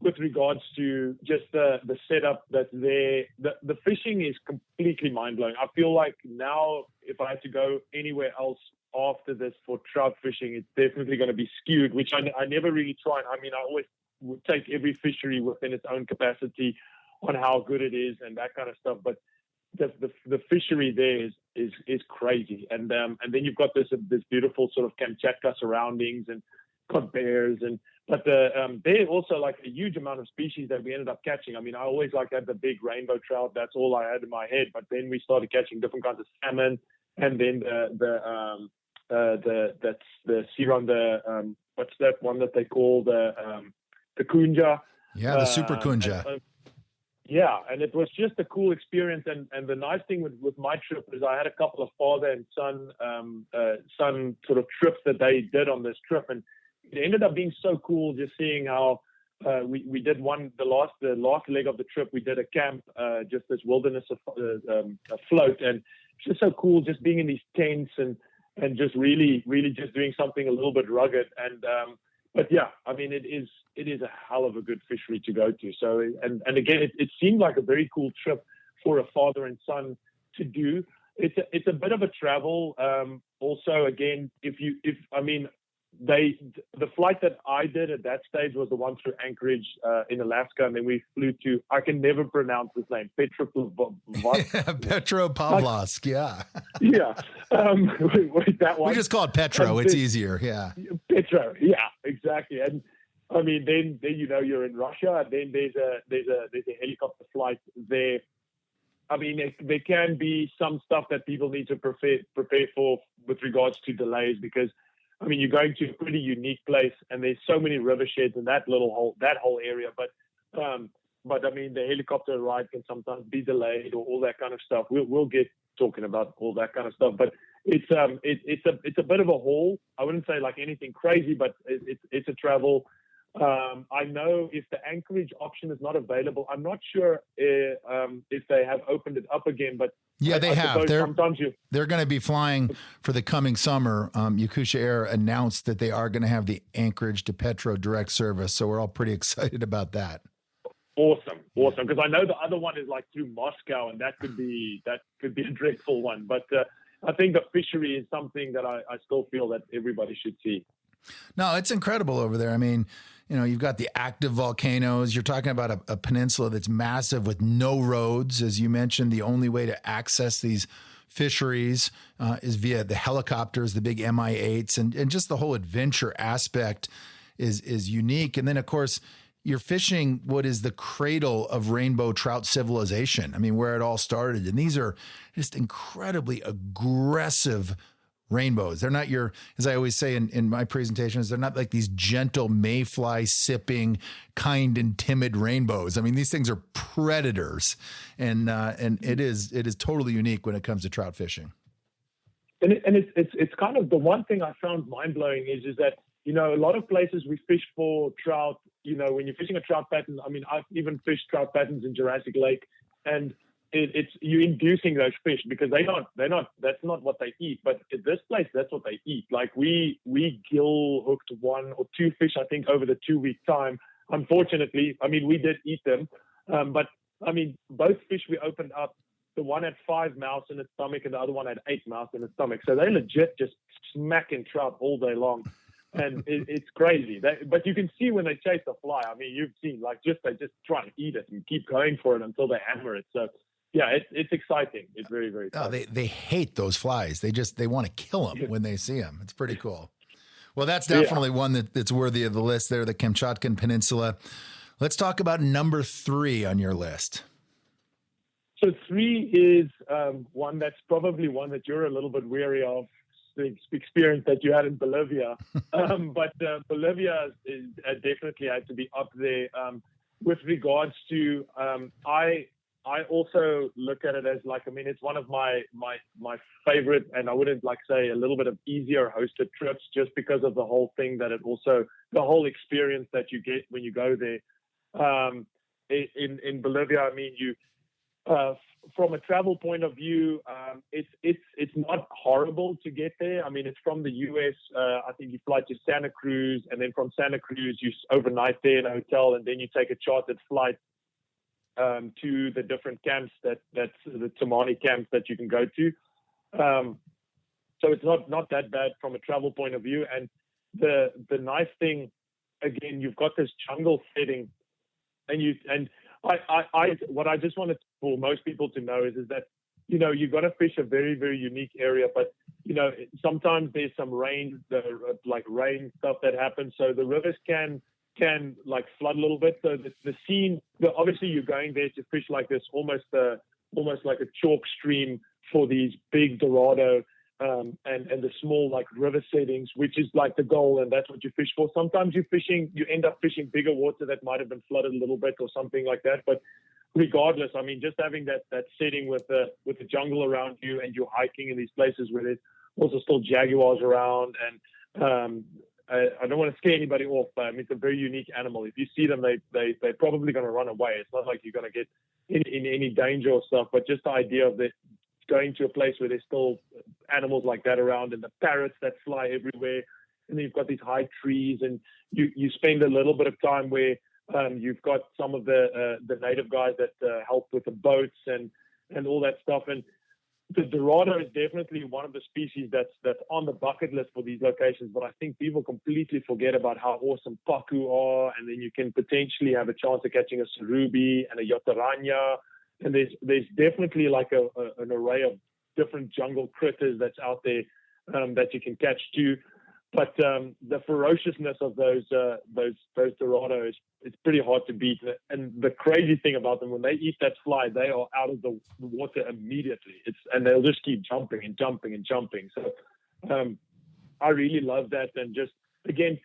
with regards to just the setup that's there. The fishing is completely mind-blowing. I feel like now if I had to go anywhere else after this for trout fishing, it's definitely going to be skewed, which I never really try. I mean, I always would take every fishery within its own capacity on how good it is and that kind of stuff. But the fishery there is crazy, and then you've got this beautiful sort of Kamchatka surroundings, and got bears but there also like a huge amount of species that we ended up catching. I mean, I always like had the big rainbow trout. That's all I had in my head. But then we started catching different kinds of salmon, and then that's the serum, what's that one that they call the kunja? Yeah, the super kunja. Yeah, and it was just a cool experience. And the nice thing with my trip is I had a couple of father and son sort of trips that they did on this trip, and it ended up being so cool just seeing how we did the last leg of the trip. We did a camp, just this wilderness afloat, and it's just so cool just being in these tents and just really just doing something a little bit rugged. And but yeah, I mean, it is a hell of a good fishery to go to. So and again, it seemed like a very cool trip for a father and son to do. It's a bit of a travel. Also, again, the flight that I did at that stage was the one through Anchorage in Alaska, and then we flew to, I can never pronounce his name, Petropavlovsk, yeah. Yeah. That one. We just call it Petro. It's easier, yeah. Petro, yeah, exactly. And I mean, then you're in Russia, and then there's a helicopter flight there. I mean, there can be some stuff that people need to prepare for with regards to delays, because I mean, you're going to a pretty unique place, and there's so many river sheds in that whole area. But I mean, the helicopter ride can sometimes be delayed or all that kind of stuff. We'll get talking about all that kind of stuff. But it's a bit of a haul. I wouldn't say like anything crazy, but it's a travel. I know if the Anchorage option is not available, I'm not sure if they have opened it up again, but yeah, they have. They're going to be flying for the coming summer. Yakusha Air announced that they are going to have the Anchorage to Petro direct service, so we're all pretty excited about that. Awesome, because I know the other one is like through Moscow, and that could be a dreadful one. But I think the fishery is something that I still feel that everybody should see. No, it's incredible over there. I mean, you've got the active volcanoes. You're talking about a peninsula that's massive with no roads. As you mentioned, the only way to access these fisheries is via the helicopters, the big Mi-8s, and just the whole adventure aspect is unique. And then, of course, you're fishing what is the cradle of rainbow trout civilization. I mean, where it all started. And these are just incredibly aggressive rainbows. They're not as I always say in my presentations, they're not like these gentle mayfly sipping, kind and timid rainbows. I mean, these things are predators, and it is totally unique when it comes to trout fishing. And it's kind of the one thing I found mind blowing is that a lot of places we fish for trout. When you're fishing a trout pattern, I mean, I've even fished trout patterns in Jurassic Lake, and it's you inducing those fish because they're not that's not what they eat. But at this place, that's what they eat. Like we gill hooked 1 or 2 fish, I think, over the 2-week time. Unfortunately, I mean, we did eat them, but I mean, both fish we opened up, the one had 5 mouths in its stomach and the other one had 8 mouths in its stomach. So they legit just smacking trout all day long. And it's crazy. But you can see when they chase the fly. I mean, you've seen they just try to eat it and keep going for it until they hammer it. So yeah, it's exciting. It's very, very exciting. They hate those flies. They want to kill them when they see them. It's pretty cool. Well, that's definitely one that's worthy of the list there, the Kamchatkan Peninsula. Let's talk about number 3 on your list. So 3 is one that's probably one that you're a little bit wary of, the experience that you had in Bolivia. But Bolivia is definitely had to be up there with regards to I also look at it as it's one of my favorite, and I wouldn't say a little bit of easier hosted trips just because of the whole thing that the whole experience that you get when you go there. In Bolivia, I mean, you from a travel point of view, it's not horrible to get there. I mean, it's from the US. I think you fly to Santa Cruz, and then from Santa Cruz you overnight there in a hotel, and then you take a chartered flight to the different camps that's the Tamani camps that you can go to. So it's not that bad from a travel point of view. And the nice thing, again, you've got this jungle setting, and I what I just wanted for most people to know is that you got to fish a very, very unique area. But, sometimes there's some rain, like rain stuff that happens. So the rivers can like flood a little bit. So the scene, obviously you're going there to fish like this, almost like a chalk stream for these big Dorado and the small like river settings, which is like the goal, and that's what you fish for. Sometimes you end up fishing bigger water that might have been flooded a little bit or something like that. But regardless, I mean, just having that setting with the jungle around you, and you're hiking in these places where there's also still jaguars around, and I don't want to scare anybody off, but I mean, it's a very unique animal. If you see them, they're probably going to run away. It's not like you're going to get in any danger or stuff, but just the idea of going to a place where there's still animals like that around, and the parrots that fly everywhere, and then you've got these high trees, and you spend a little bit of time where you've got some of the native guys that help with the boats and all that stuff. And the Dorado is definitely one of the species that's on the bucket list for these locations, but I think people completely forget about how awesome paku are, and then you can potentially have a chance of catching a sarubi and a yotaranya, and there's definitely like an array of different jungle critters that's out there that you can catch too. But the ferociousness of those Dorado it's pretty hard to beat. And the crazy thing about them, when they eat that fly, they are out of the water immediately. And they'll just keep jumping and jumping and jumping. So I really love that. And just again,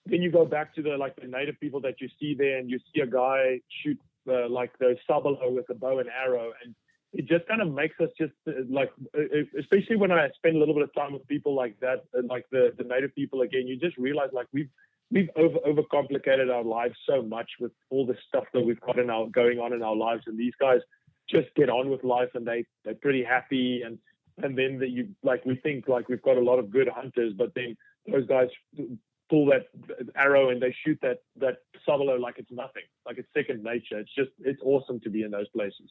then you go back to the native people that you see there, and you see a guy shoot like those sabalo with a bow and arrow, and it just kind of makes us just especially when I spend a little bit of time with people like that, like the native people again, you just realize like we've overcomplicated our lives so much with all the stuff that we've got going on in our lives, and these guys just get on with life, and they're pretty happy, and then we think like we've got a lot of good hunters, but then those guys pull that arrow and they shoot that sabalo like it's nothing, like it's second nature. It's awesome to be in those places.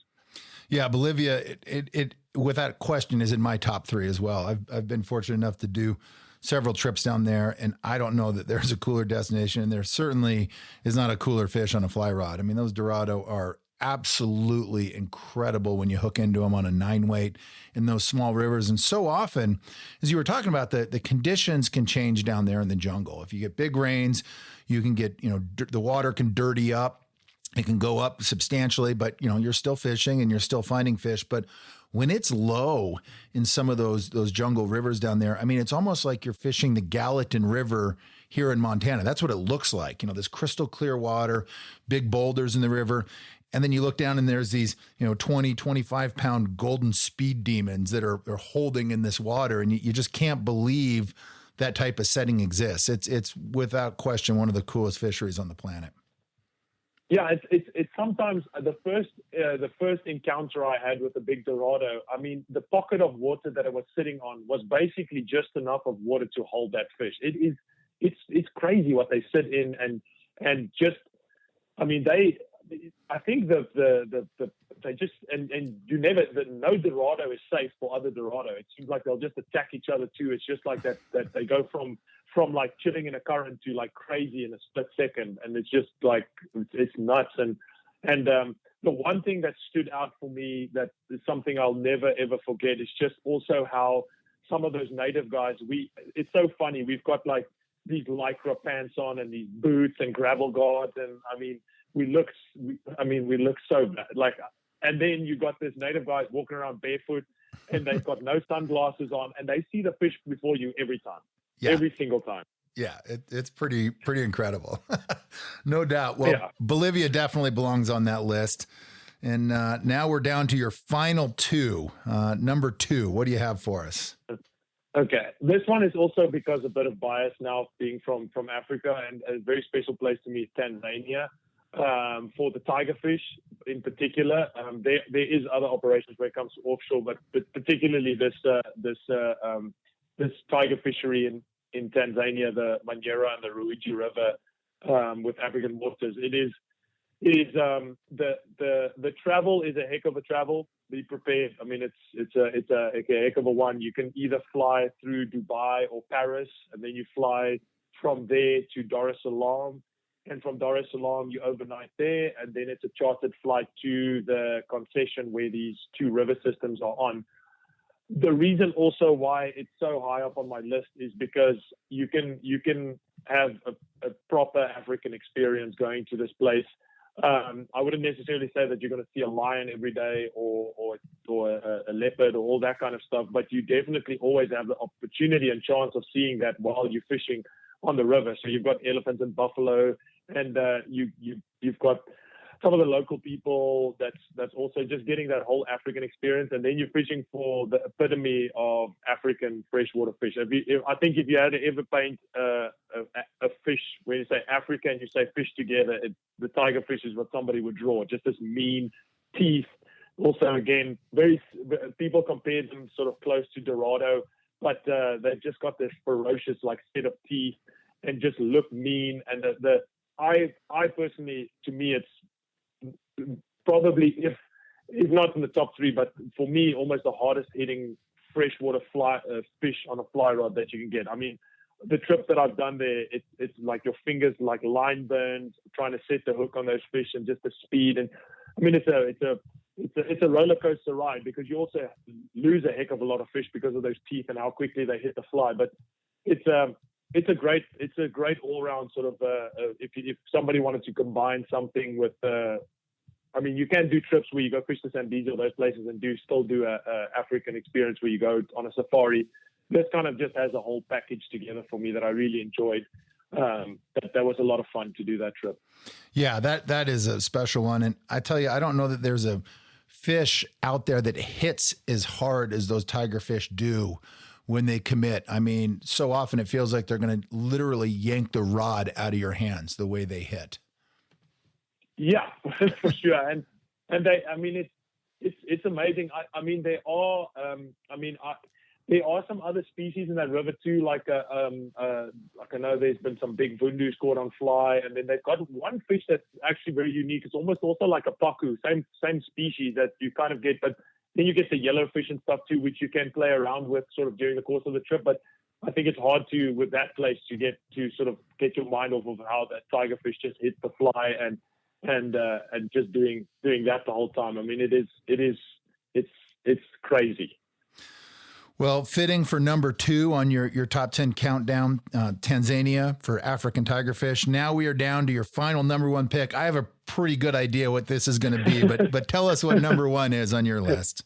Yeah, Bolivia, it without question is in my top 3 as well. I've been fortunate enough to do several trips down there, and I don't know that there's a cooler destination, and there certainly is not a cooler fish on a fly rod. I mean, those Dorado are absolutely incredible when you hook into them on a 9-weight in those small rivers. And so often, as you were talking about, the conditions can change down there in the jungle. If you get big rains, you can get, the water can dirty up. It can go up substantially, but you're still fishing and you're still finding fish. But when it's low in some of those jungle rivers down there, I mean, it's almost like you're fishing the Gallatin River here in Montana. That's what it looks like. This crystal clear water, big boulders in the river. And then you look down and there's these, 20, 25 pound golden speed demons that are holding in this water. And you just can't believe that type of setting exists. It's without question one of the coolest fisheries on the planet. Yeah, it's sometimes the first encounter I had with the big Dorado. I mean, the pocket of water that it was sitting on was basically just enough of water to hold that fish. It's crazy what they sit in, and just, I mean, I think they just and you never, no Dorado is safe for other Dorado. It seems like they'll just attack each other too. It's just like that they go from like chilling in a current to like crazy in a split second, and it's just like it's nuts. And the one thing that stood out for me that is something I'll never ever forget is just also how some of those native guys, it's so funny. We've got like these lycra pants on and these boots and gravel guards, and I mean we look so bad. Like, and then you got this native guys walking around barefoot, and they've got no sunglasses on, and they see the fish before you every time. Yeah. Every single time. Yeah, it's pretty incredible. No doubt. Well, yeah. Bolivia definitely belongs on that list. And now we're down to your final 2. Number 2, what do you have for us? Okay. This one is also because a bit of bias now, being from Africa, and a very special place to me is Tanzania. For the tiger fish in particular, there is other operations where it comes to offshore, but particularly this tiger fishery in Tanzania, the Manyara and the Ruiji River, with African waters. It is the travel is a heck of a travel. Be prepared. I mean, it's a heck of a one. You can either fly through Dubai or Paris, and then you fly from there to Dar es Salaam, and from Dar es Salaam you overnight there, and then it's a chartered flight to the concession where these two river systems are on. The reason also why it's so high up on my list is because you can have a proper African experience going to this place. I wouldn't necessarily say that you're going to see a lion every day or a leopard or all that kind of stuff, but you definitely always have the opportunity and chance of seeing that while you're fishing on the river. So you've got elephants and buffalo, and you've got some of the local people. That's also just getting that whole African experience, and then you're fishing for the epitome of African freshwater fish. I think if you had to ever paint a fish, when you say Africa and you say fish together, the tiger fish is what somebody would draw. Just this mean teeth. Also, again, people compare them sort of close to Dorado, but they've just got this ferocious set of teeth and just look mean. And I personally, to me, it's probably, if not in the top three, but for me, almost the hardest hitting freshwater fish on a fly rod that you can get. I mean, the trips that I've done there, it's like your fingers like line burns trying to set the hook on those fish, and just the speed. And I mean, it's a roller coaster ride, because you also lose a heck of a lot of fish because of those teeth and how quickly they hit the fly. But it's a great all round sort of if somebody wanted to combine something with I mean, you can do trips where you go fish the Zambezi or those places and still do a African experience where you go on a safari. This kind of just has a whole package together for me that I really enjoyed. That was a lot of fun to do that trip. Yeah, that is a special one. And I tell you, I don't know that there's a fish out there that hits as hard as those tiger fish do when they commit. I mean, so often it feels like they're going to literally yank the rod out of your hands the way they hit. Yeah, for sure. And they, I mean, it's amazing. I mean, there are some other species in that river too. Like I know there's been some big vundus caught on fly, and then they've got one fish that's actually very unique. It's almost also like a paku, same species that you kind of get, but then you get the yellowfish and stuff too, which you can play around with sort of during the course of the trip. But I think it's hard with that place to get your mind off of how that tiger fish just hit the fly and just doing that the whole time. I mean, it's crazy. Well, fitting for number 2 on your top 10 countdown, Tanzania for African tigerfish. Now we are down to your final number 1 pick. I have a pretty good idea what this is going to be, but tell us what number 1 is on your list.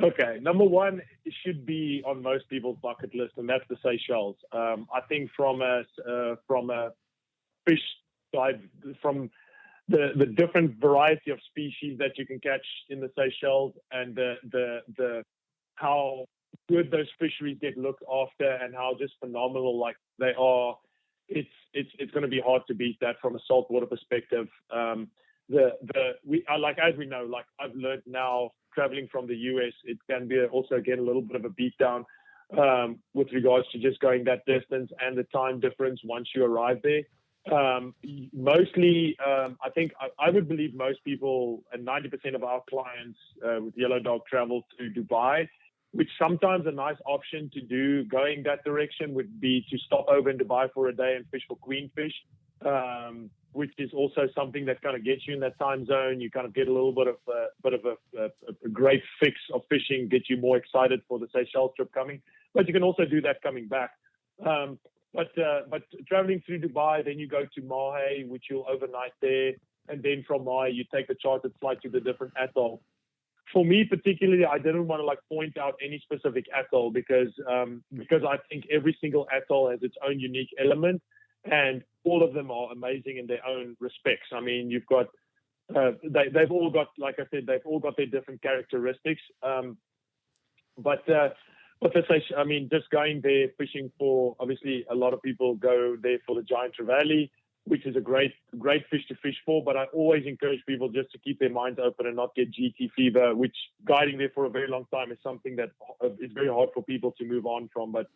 Okay, number 1 should be on most people's bucket list, and that's the Seychelles. I think from a fish side, from the different variety of species that you can catch in the Seychelles, and the how good those fisheries get looked after and how just phenomenal like they are, it's going to be hard to beat that from a saltwater perspective. As we know, like I've learned now traveling from the US, it can be also again a little bit of a beatdown with regards to just going that distance and the time difference once you arrive there. Mostly, I think I would believe most people, and 90% of our clients with Yellow Dog travel to Dubai, which sometimes a nice option to do going that direction would be to stop over in Dubai for a day and fish for queenfish, which is also something that kind of gets you in that time zone. You kind of get a little bit of a great fix of fishing, get you more excited for the Seychelles trip coming. But you can also do that coming back. But traveling through Dubai, then you go to Mahe, which you'll overnight there, and then from Mahe you take a chartered flight to the different atolls. For me particularly, I didn't want to point out any specific atoll because I think every single atoll has its own unique element, and all of them are amazing in their own respects. I mean, you've got they've all got, like I said, they've all got their different characteristics. But let's say, I mean, just going there fishing for, obviously a lot of people go there for the giant trevally, which is a great fish to fish for. But I always encourage people just to keep their minds open and not get GT fever, which guiding there for a very long time is something that is very hard for people to move on from. But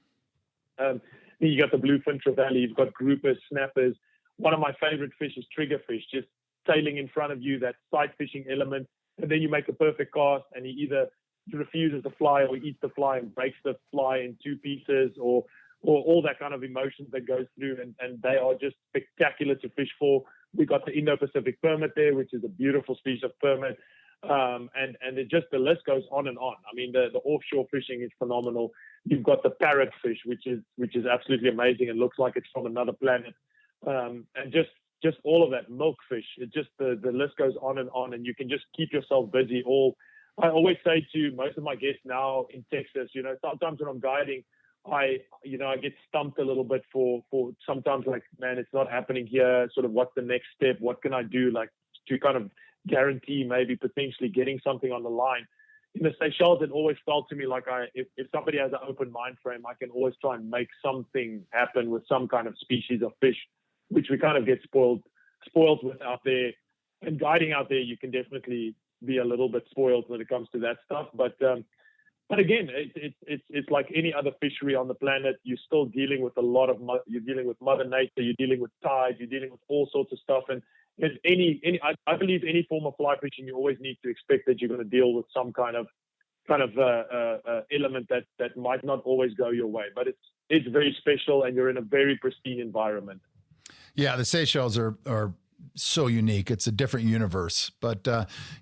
then you got the bluefin trevally, you've got groupers, snappers. One of my favorite fish is triggerfish, just sailing in front of you, that sight fishing element. And then you make a perfect cast and he either refuses the fly or eats the fly and breaks the fly in 2 pieces, or or all that kind of emotions that goes through, and they are just spectacular to fish for. We got the Indo-Pacific permit there, which is a beautiful species of permit. And it just, the list goes on and on. I mean, the offshore fishing is phenomenal. You've got the parrotfish, which is absolutely amazing and looks like it's from another planet. And just all of that milkfish. It just, the list goes on, and you can just keep yourself busy. I always say to most of my guests now in Texas, sometimes when I'm guiding, I get stumped a little bit for sometimes, like, man, it's not happening here. Sort of, what's the next step? What can I do, like, to kind of guarantee maybe potentially getting something on the line? In the Seychelles, it always felt to me like if somebody has an open mind frame, I can always try and make something happen with some kind of species of fish, which we kind of get spoiled with out there. And guiding out there, you can definitely be a little bit spoiled when it comes to that stuff. But again, it's like any other fishery on the planet. You're still dealing with you're dealing with Mother Nature, you're dealing with tides, you're dealing with all sorts of stuff. And I believe any form of fly fishing, you always need to expect that you're going to deal with some kind of element that might not always go your way. But it's very special, and you're in a very pristine environment. Yeah, the Seychelles are so unique. It's a different universe. But,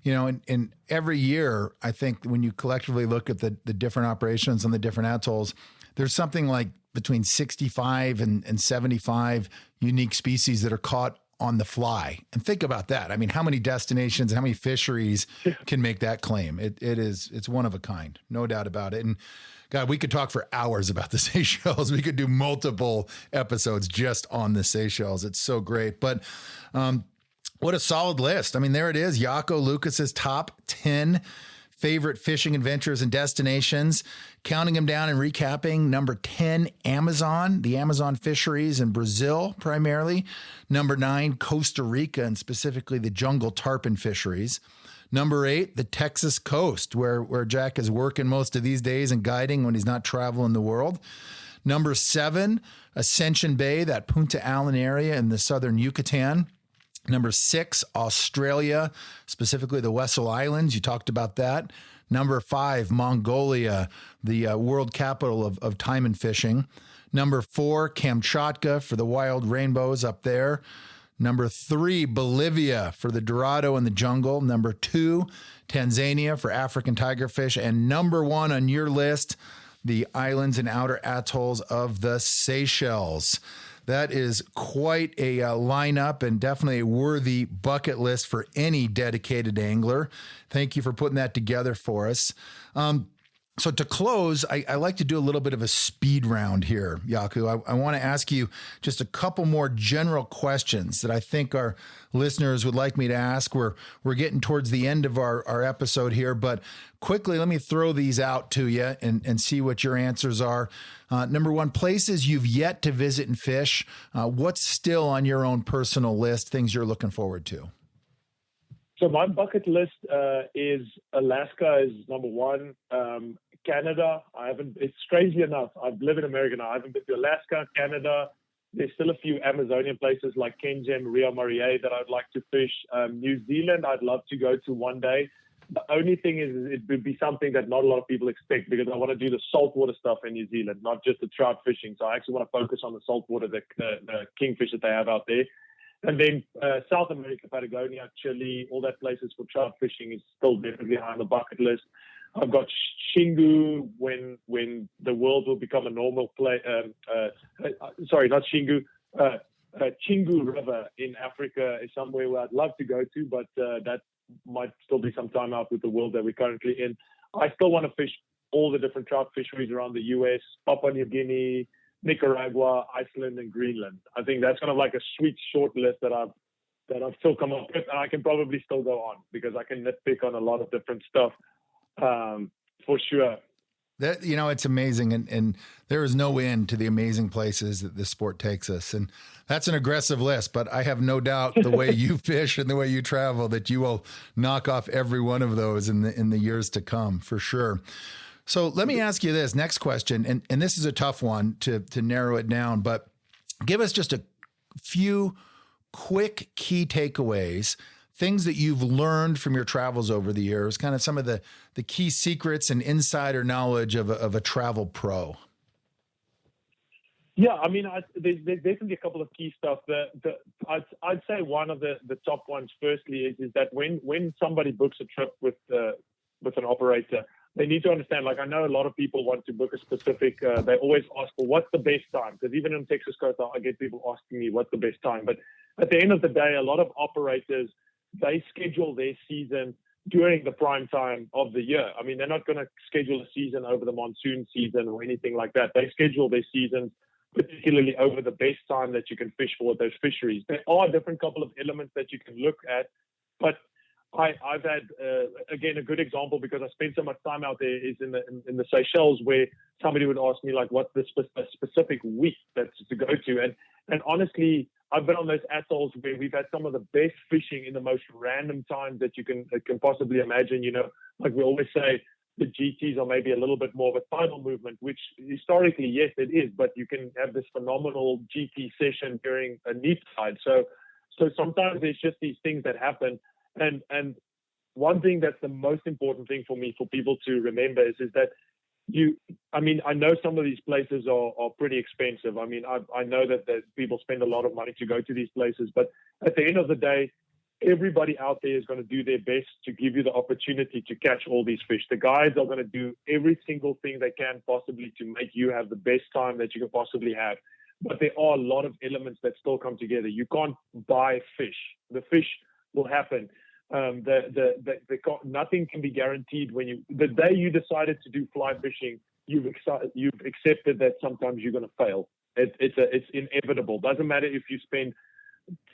in every year, I think when you collectively look at the different operations on the different atolls, there's something like between 65 and 75 unique species that are caught on the fly. And think about that. I mean, how many destinations, how many fisheries can make that claim? It's one of a kind, no doubt about it. And God, we could talk for hours about the Seychelles. We could do multiple episodes just on the Seychelles. It's so great. But what a solid list. I mean, there it is. JAKO Lucas's top 10 favorite fishing adventures and destinations. Counting them down and recapping: number 10, Amazon, the Amazon fisheries in Brazil primarily. Number 9, Costa Rica, and specifically the jungle tarpon fisheries. Number 8, the Texas coast, where Jack is working most of these days and guiding when he's not traveling the world. Number 7, Ascension Bay, that Punta Allen area in the southern Yucatan. Number 6, Australia, specifically the Wessel Islands. You talked about that. Number 5, Mongolia, the world capital of taimen fishing. Number 4, Kamchatka for the wild rainbows up there. Number 3, Bolivia for the Dorado and the jungle. Number 2, Tanzania for African tigerfish. And number 1 on your list, the islands and outer atolls of the Seychelles. That is quite a lineup, and definitely a worthy bucket list for any dedicated angler. Thank you for putting that together for us. So to close, I like to do a little bit of a speed round here, JAKO. I want to ask you just a couple more general questions that I think our listeners would like me to ask. We're getting towards the end of our episode here, but quickly, let me throw these out to you and see what your answers are. Number 1, places you've yet to visit and fish. What's still on your own personal list, things you're looking forward to? So my bucket list is Alaska is number 1. Canada, it's strangely enough, I've lived in America now. I haven't been to Alaska, Canada. There's still a few Amazonian places like Kenjem, Rio Marie that I'd like to fish. New Zealand, I'd love to go to one day. The only thing is it would be something that not a lot of people expect, because I want to do the saltwater stuff in New Zealand, not just the trout fishing. So I actually want to focus on the saltwater, the kingfish that they have out there. And then South America, Patagonia, Chile, all that places for trout fishing is still definitely high on the bucket list. I've got Xingu when the world will become a normal place. Sorry, not Xingu. Chingu River in Africa is somewhere where I'd love to go to, but that might still be some time out with the world that we're currently in. I still want to fish all the different trout fisheries around the U.S., Papua New Guinea, Nicaragua, Iceland, and Greenland. I think that's kind of like a sweet short list that I've still come up with, and I can probably still go on because I can nitpick on a lot of different stuff. For sure. That, it's amazing. And there is no end to the amazing places that this sport takes us. And that's an aggressive list, but I have no doubt the way you fish and the way you travel that you will knock off every one of those in the years to come, for sure. So let me ask you this next question. And this is a tough one to narrow it down, but give us just a few quick key takeaways, things that you've learned from your travels over the years, kind of some of the key secrets and insider knowledge of a travel pro. Yeah, I mean, there's definitely a couple of key stuff. I'd say one of the top ones, firstly, is that when somebody books a trip with an operator, they need to understand. Like, I know a lot of people want to book a specific. They always ask for what's the best time, because even on Texas coast, I get people asking me what's the best time. But at the end of the day, a lot of operators, they schedule their season during the prime time of the year. I mean, they're not going to schedule a season over the monsoon season or anything like that. They schedule their seasons particularly over the best time that you can fish for those fisheries. There are a different couple of elements that you can look at, but I've had, again, a good example, because I spent so much time out there, is in the Seychelles, where somebody would ask me, like, what's the specific week that's to go to? And honestly, I've been on those atolls where we've had some of the best fishing in the most random times that you can possibly imagine. You know, like we always say, the GTs are maybe a little bit more of a tidal movement, which historically, yes, it is, but you can have this phenomenal GT session during a neap tide. So sometimes there's just these things that happen. And one thing that's the most important thing for me, for people to remember, is that I know some of these places are pretty expensive. I mean, I know that people spend a lot of money to go to these places, but at the end of the day, everybody out there is going to do their best to give you the opportunity to catch all these fish. The guides are going to do every single thing they can possibly to make you have the best time that you can possibly have. But there are a lot of elements that still come together. You can't buy fish. The fish will happen. Nothing can be guaranteed. The day you decided to do fly fishing, you've accepted that sometimes you're going to fail. It's inevitable. Doesn't matter if you spend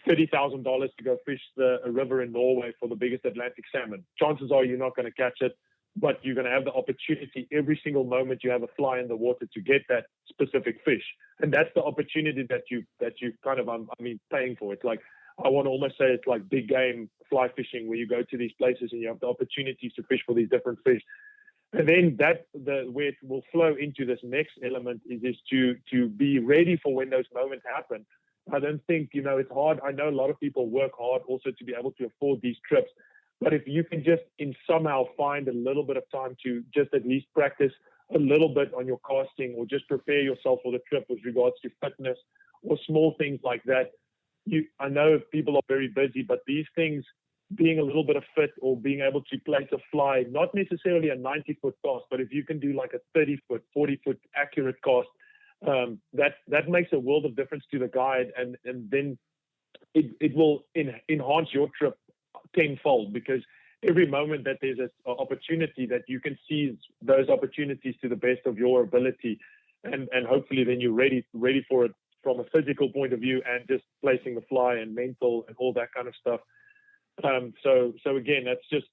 $30,000 to go fish a river in Norway for the biggest Atlantic salmon. Chances are you're not going to catch it, but you're going to have the opportunity every single moment you have a fly in the water to get that specific fish. And that's the opportunity that you kind of, paying for. It's like, I want to almost say it's like big game fly fishing, where you go to these places and you have the opportunities to fish for these different fish. And then where it will flow into this next element is to be ready for when those moments happen. I don't think, it's hard. I know a lot of people work hard also to be able to afford these trips. But if you can just somehow find a little bit of time to just at least practice a little bit on your casting, or just prepare yourself for the trip with regards to fitness or small things like that. I know people are very busy, but these things, being a little bit of fit, or being able to place a fly, not necessarily a 90-foot cast, but if you can do like a 30-foot, 40-foot accurate cast, that makes a world of difference to the guide, and then it will enhance your trip tenfold, because every moment that there's an opportunity, that you can seize those opportunities to the best of your ability, and hopefully then you're ready for it from a physical point of view, and just placing the fly and mental and all that kind of stuff. So again, that's just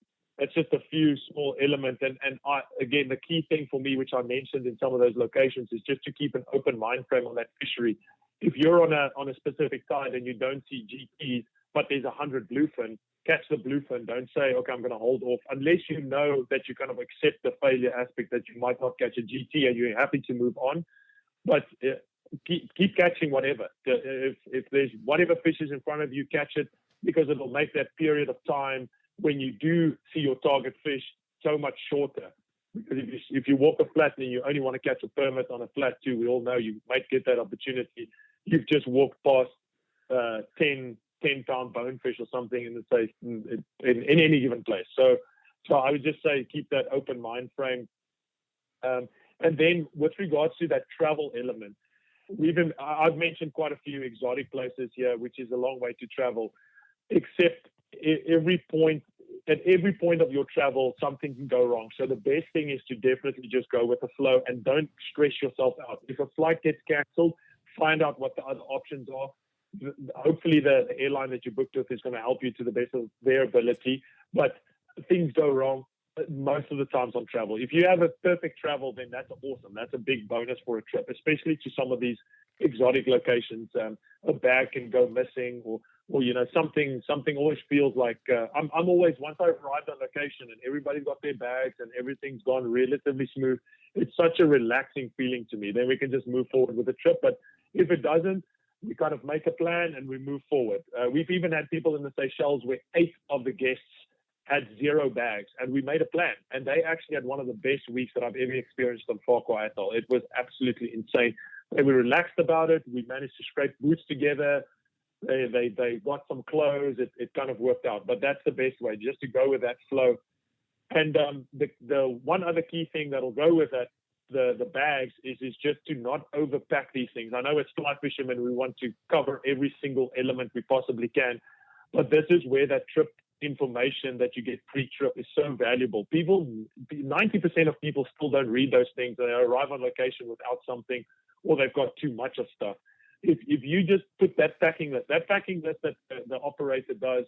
a few small elements. And again, the key thing for me, which I mentioned in some of those locations, is just to keep an open mind frame on that fishery. If you're on a specific tide and you don't see GTs, but there's 100 bluefin, catch the bluefin. Don't say, okay, I'm going to hold off, unless you know that you kind of accept the failure aspect, that you might not catch a GT and you're happy to move on. But keep catching whatever. If there's whatever fish is in front of you, catch it, because it'll make that period of time when you do see your target fish so much shorter. Because if you walk a flat and you only want to catch a permit on a flat too, we all know you might get that opportunity. You've just walked past 10-pound bonefish or something in any given place. So I would just say keep that open mind frame. And then with regards to that travel element, I've mentioned quite a few exotic places here, which is a long way to travel, except at every point of your travel, something can go wrong. So the best thing is to definitely just go with the flow and don't stress yourself out. If a flight gets canceled, find out what the other options are. Hopefully the airline that you booked with is going to help you to the best of their ability, but things go wrong most of the times on travel. If you have a perfect travel, then that's awesome. That's a big bonus for a trip, especially to some of these exotic locations. A bag can go missing, or something always feels like I'm always, once I arrived on location and everybody's got their bags and everything's gone relatively smooth, it's such a relaxing feeling to me. Then we can just move forward with the trip. But if it doesn't, we kind of make a plan and we move forward. We've even had people in the Seychelles where 8 of the guests had 0 bags, and we made a plan, and they actually had one of the best weeks that I've ever experienced on Farquhar Atoll. It was absolutely insane. they were relaxed about it. We managed to scrape boots together. They got some clothes. It kind of worked out. But that's the best way, just to go with that flow. And the one other key thing that'll go with that, the bags, is just to not overpack these things. I know it's fly fishermen, we want to cover every single element we possibly can, but this is where that trip information that you get pre-trip is so valuable. 90% of people still don't read those things. They arrive on location without something, or they've got too much of stuff. If you just put that packing list that the operator does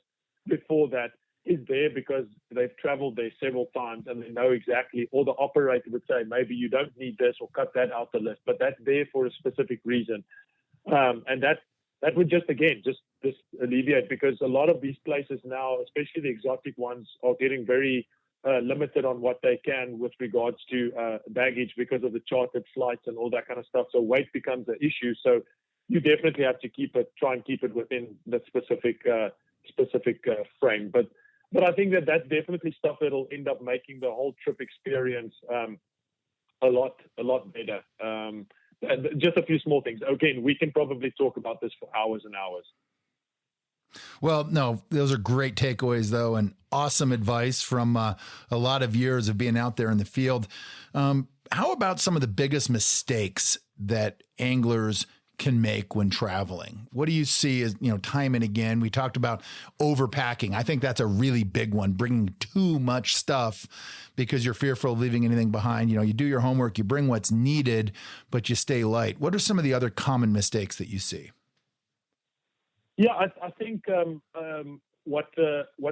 before that is there because they've traveled there several times and they know exactly, or the operator would say, maybe you don't need this or cut that out the list, but that's there for a specific reason. And that would just alleviate, because a lot of these places now, especially the exotic ones, are getting very limited on what they can with regards to baggage because of the chartered flights and all that kind of stuff. So weight becomes an issue. So you definitely have to try and keep it within the specific frame. But I think that's definitely stuff that'll end up making the whole trip experience a lot better. Just a few small things. Again, we can probably talk about this for hours and hours. Well, no, those are great takeaways, though, and awesome advice from a lot of years of being out there in the field. How about some of the biggest mistakes that anglers can make when traveling? What do you see as, time and again? We talked about overpacking. I think that's a really big one, bringing too much stuff because you're fearful of leaving anything behind. You do your homework, you bring what's needed, but you stay light. What are some of the other common mistakes that you see? Yeah, I think what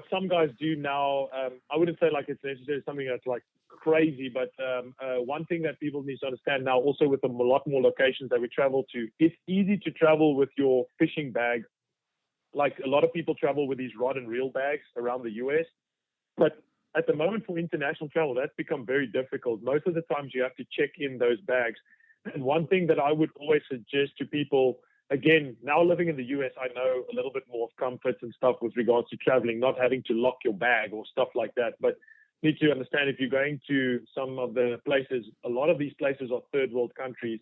some guys do now, I wouldn't say like it's necessarily something that's like crazy, but one thing that people need to understand now, also with a lot more locations that we travel to, it's easy to travel with your fishing bag. Like a lot of people travel with these rod and reel bags around the US, but at the moment for international travel, that's become very difficult. Most of the times you have to check in those bags. And one thing that I would always suggest to people, again, now living in the US, I know a little bit more of comforts and stuff with regards to traveling, not having to lock your bag or stuff like that. But need to understand, if you're going to some of the places, a lot of these places are third world countries.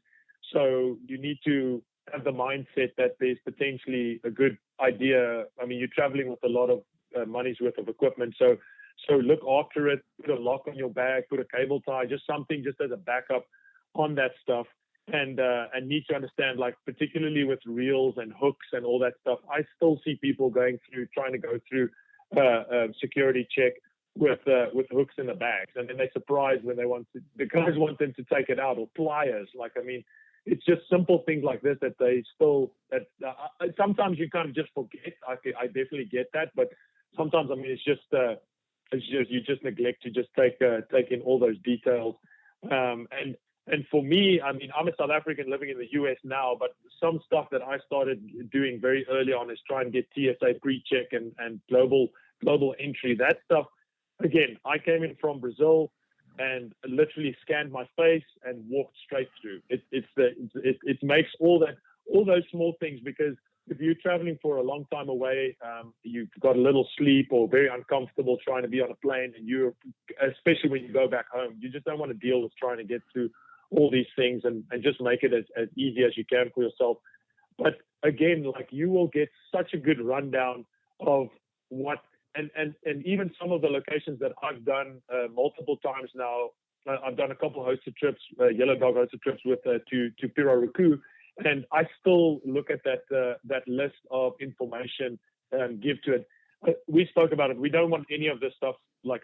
So you need to have the mindset that there's potentially a good idea. I mean, you're traveling with a lot of money's worth of equipment. So look after it, put a lock on your bag, put a cable tie, just something just as a backup on that stuff. And need to understand, like particularly with reels and hooks and all that stuff, I still see people trying to go through a security check with hooks in the bags, and then they're surprised when the guys want them to take it out, or pliers. Like, I mean, it's just simple things like this that they still sometimes you kind of just forget. I definitely get that, but sometimes, I mean, it's just you just neglect to just take in all those details. And for me, I mean, I'm a South African living in the US now, but some stuff that I started doing very early on is try and get TSA pre-check and global entry. That stuff, again, I came in from Brazil and literally scanned my face and walked straight through. It makes all those small things, because if you're traveling for a long time away, you've got a little sleep or very uncomfortable trying to be on a plane, and especially when you go back home, you just don't want to deal with trying to get through all these things, and just make it as easy as you can for yourself. But again, like, you will get such a good rundown of what, and even some of the locations that I've done multiple times now. I've done a couple of hosted trips, Yellow Dog hosted trips to Pirarucu, and I still look at that list of information and give to it. We spoke about it. We don't want any of this stuff. Like,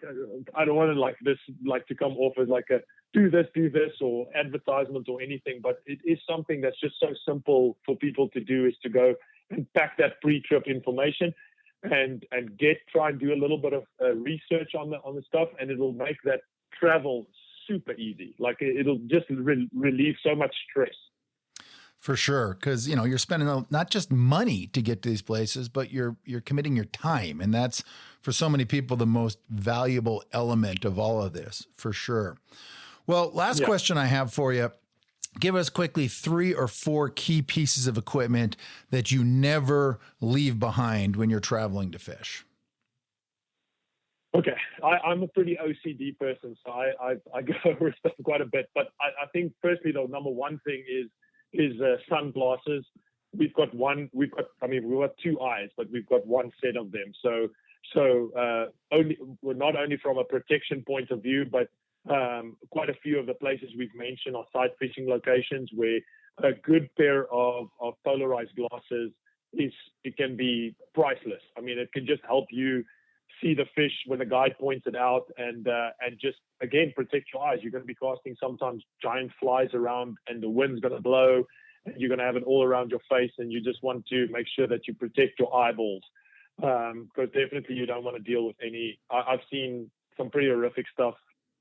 I don't want it like this, like to come off as like a do this or advertisement or anything. But it is something that's just so simple for people to do, is to go and pack that pre-trip information and try and do a little bit of research on the stuff, and it'll make that travel super easy. Like, it'll just relieve so much stress. For sure, because you're spending not just money to get to these places, but you're committing your time, and that's, for so many people, the most valuable element of all of this, for sure. Well, last question I have for you: give us quickly 3 or 4 key pieces of equipment that you never leave behind when you're traveling to fish. Okay, I'm a pretty OCD person, so I go over stuff quite a bit. But I think, firstly, though, number one thing is sunglasses. We've got two eyes, but we've got one set of them. Not only from a protection point of view, but quite a few of the places we've mentioned are sight fishing locations where a good pair of polarized glasses it can be priceless. I mean, it can just help you see the fish when the guide points it out, and just again protect your eyes. You're going to be casting sometimes giant flies around, and the wind's going to blow, and you're going to have it all around your face, and you just want to make sure that you protect your eyeballs, because definitely you don't want to deal with any. I've seen some pretty horrific stuff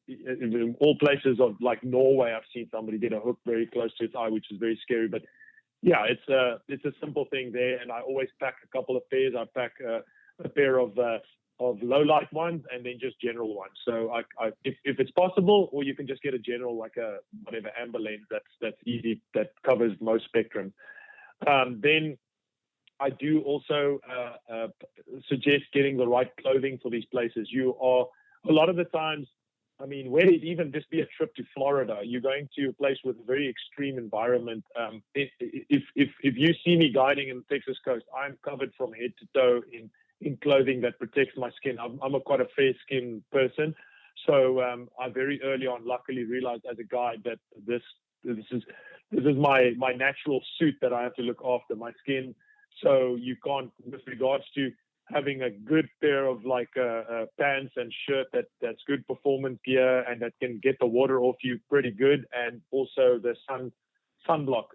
in all places of like Norway. I've seen somebody get a hook very close to its eye, which is very scary. But yeah, it's a simple thing there, and I always pack a couple of pairs. I pack a pair of low light ones and then just general ones. So if it's possible, or you can just get a general, like a whatever amber lens that's easy, that covers most spectrum. Then I do also suggest getting the right clothing for these places. You are a lot of the times, I mean, whether it even just be a trip to Florida, you're going to a place with a very extreme environment. If you see me guiding in the Texas coast, I'm covered from head to toe in clothing that protects my skin. I'm quite a fair skinned person. So I very early on luckily realized as a guide that this is my natural suit that I have to look after my skin. So you can't, with regards to having a good pair of like pants and shirt that's good performance gear and that can get the water off you pretty good, and also the sunblock.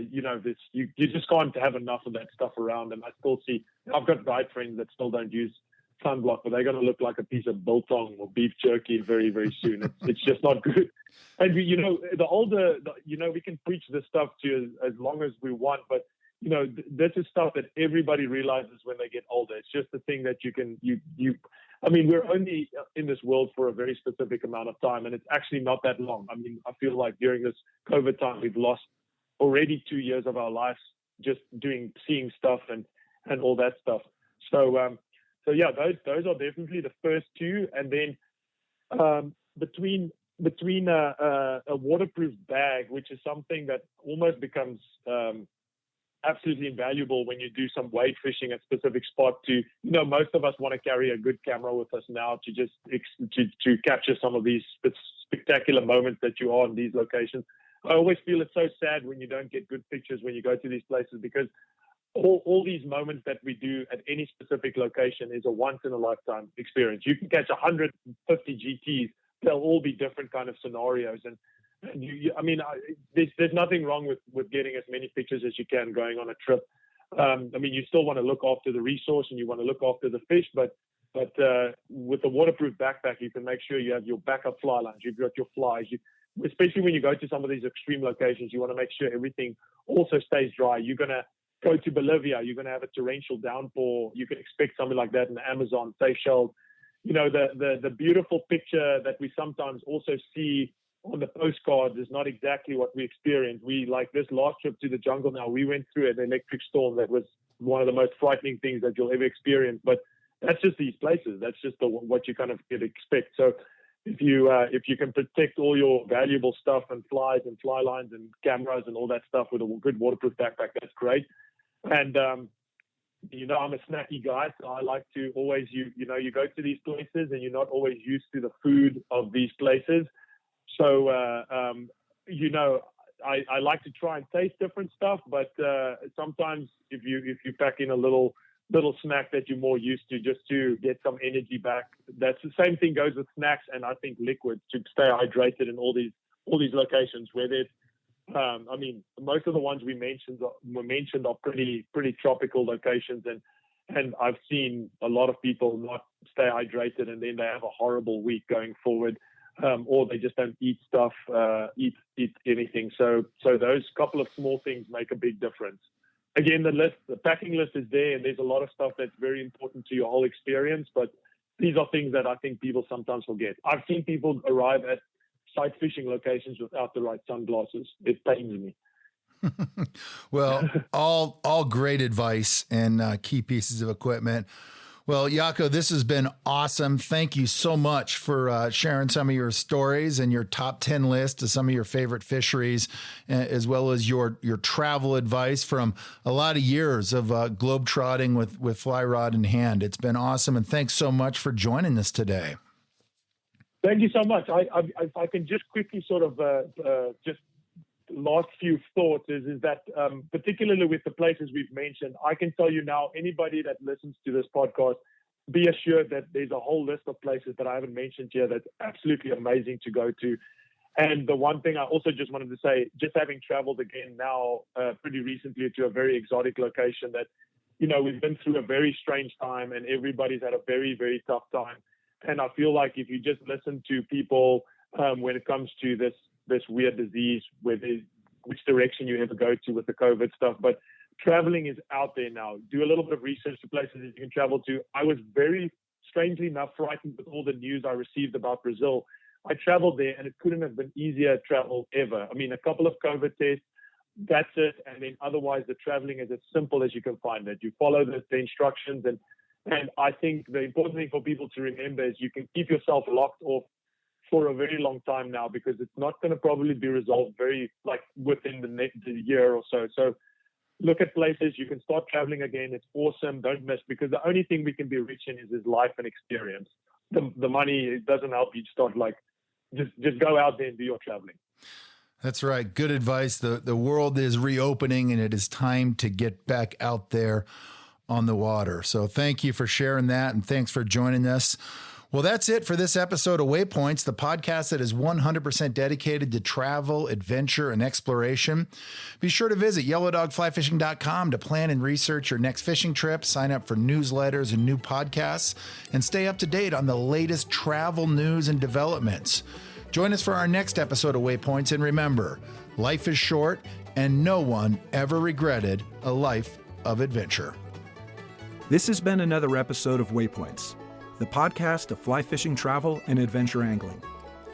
You just can't have enough of that stuff around. And I still see, I've got guide friends that still don't use sunblock, but they're going to look like a piece of biltong or beef jerky very, very soon. It's just not good. And we can preach this stuff to you as long as we want, but this is stuff that everybody realizes when they get older. It's just the thing that we're only in this world for a very specific amount of time, and it's actually not that long. I mean, I feel like during this COVID time, we've lost already 2 years of our lives just seeing stuff and all that stuff. So yeah, those are definitely the first two. And then between a waterproof bag, which is something that almost becomes absolutely invaluable when you do some wade fishing at specific spot. Most of us want to carry a good camera with us now to just to capture some of these spectacular moments that you are in these locations. I always feel it's so sad when you don't get good pictures when you go to these places, because all these moments that we do at any specific location is a once in a lifetime experience. You can catch 150 GTs. They'll all be different kind of scenarios. And there's nothing wrong with getting as many pictures as you can going on a trip. You still want to look after the resource and you want to look after the fish, but with a waterproof backpack, you can make sure you have your backup fly lines. You've got your flies. Especially when you go to some of these extreme locations, you want to make sure everything also stays dry. You're going to go to Bolivia. You're going to have a torrential downpour. You can expect something like that in the Amazon, Seychelles. The beautiful picture that we sometimes also see on the postcards is not exactly what we experienced. We, like this last trip to the jungle now, we went through an electric storm that was one of the most frightening things that you'll ever experience. But that's just these places. That's just what you kind of get expect. So if you can protect all your valuable stuff and flies and fly lines and cameras and all that stuff with a good waterproof backpack, that's great. And I'm a snacky guy, so I like to always you go to these places and you're not always used to the food of these places. So, I like to try and taste different stuff, but sometimes if you pack in a little snack that you're more used to just to get some energy back, that's the same thing goes with snacks and I think liquids to stay hydrated in all these locations where there's, most of the ones we mentioned are pretty tropical locations, and I've seen a lot of people not stay hydrated and then they have a horrible week going forward. Or they just don't eat stuff, eat anything. So those couple of small things make a big difference. Again, the packing list is there, and there's a lot of stuff that's very important to your whole experience. But these are things that I think people sometimes forget. I've seen people arrive at sight fishing locations without the right sunglasses. It pains me. Well, all great advice and key pieces of equipment. Well, JAKO, this has been awesome. Thank you so much for sharing some of your stories and your top 10 list of some of your favorite fisheries, as well as your travel advice from a lot of years of globetrotting with fly rod in hand. It's been awesome, and thanks so much for joining us today. Thank you so much. If I can just quickly sort of just last few thoughts is that particularly with the places we've mentioned, I can tell you now, anybody that listens to this podcast, be assured that there's a whole list of places that I haven't mentioned here that's absolutely amazing to go to. And the one thing I also just wanted to say, just having traveled again now pretty recently to a very exotic location that, we've been through a very strange time and everybody's had a very, very tough time. And I feel like if you just listen to people when it comes to this weird disease, which direction you ever go to with the COVID stuff. But traveling is out there now. Do a little bit of research to places that you can travel to. I was very, strangely enough, frightened with all the news I received about Brazil. I traveled there and it couldn't have been easier travel ever. I mean, a couple of COVID tests, that's it. And then otherwise the traveling is as simple as you can find it. You follow the instructions. And I think the important thing for people to remember is you can keep yourself locked off for a very long time now, because it's not going to probably be resolved within the year or so. So look at places. You can start traveling again. It's awesome. Don't miss, because the only thing we can be rich in is life and experience. The money doesn't help you start just go out there and do your traveling. That's right. Good advice. The world is reopening and it is time to get back out there on the water. So thank you for sharing that, and thanks for joining us. Well, that's it for this episode of Waypoints, the podcast that is 100% dedicated to travel, adventure, and exploration. Be sure to visit yellowdogflyfishing.com to plan and research your next fishing trip, sign up for newsletters and new podcasts, and stay up to date on the latest travel news and developments. Join us for our next episode of Waypoints, and remember, life is short, and no one ever regretted a life of adventure. This has been another episode of Waypoints, the podcast of fly fishing travel and adventure angling.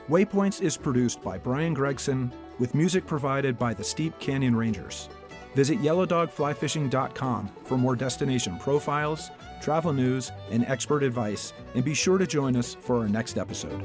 Waypoints is produced by Brian Gregson, with music provided by the Steep Canyon Rangers. Visit yellowdogflyfishing.com for more destination profiles, travel news, and expert advice, and be sure to join us for our next episode.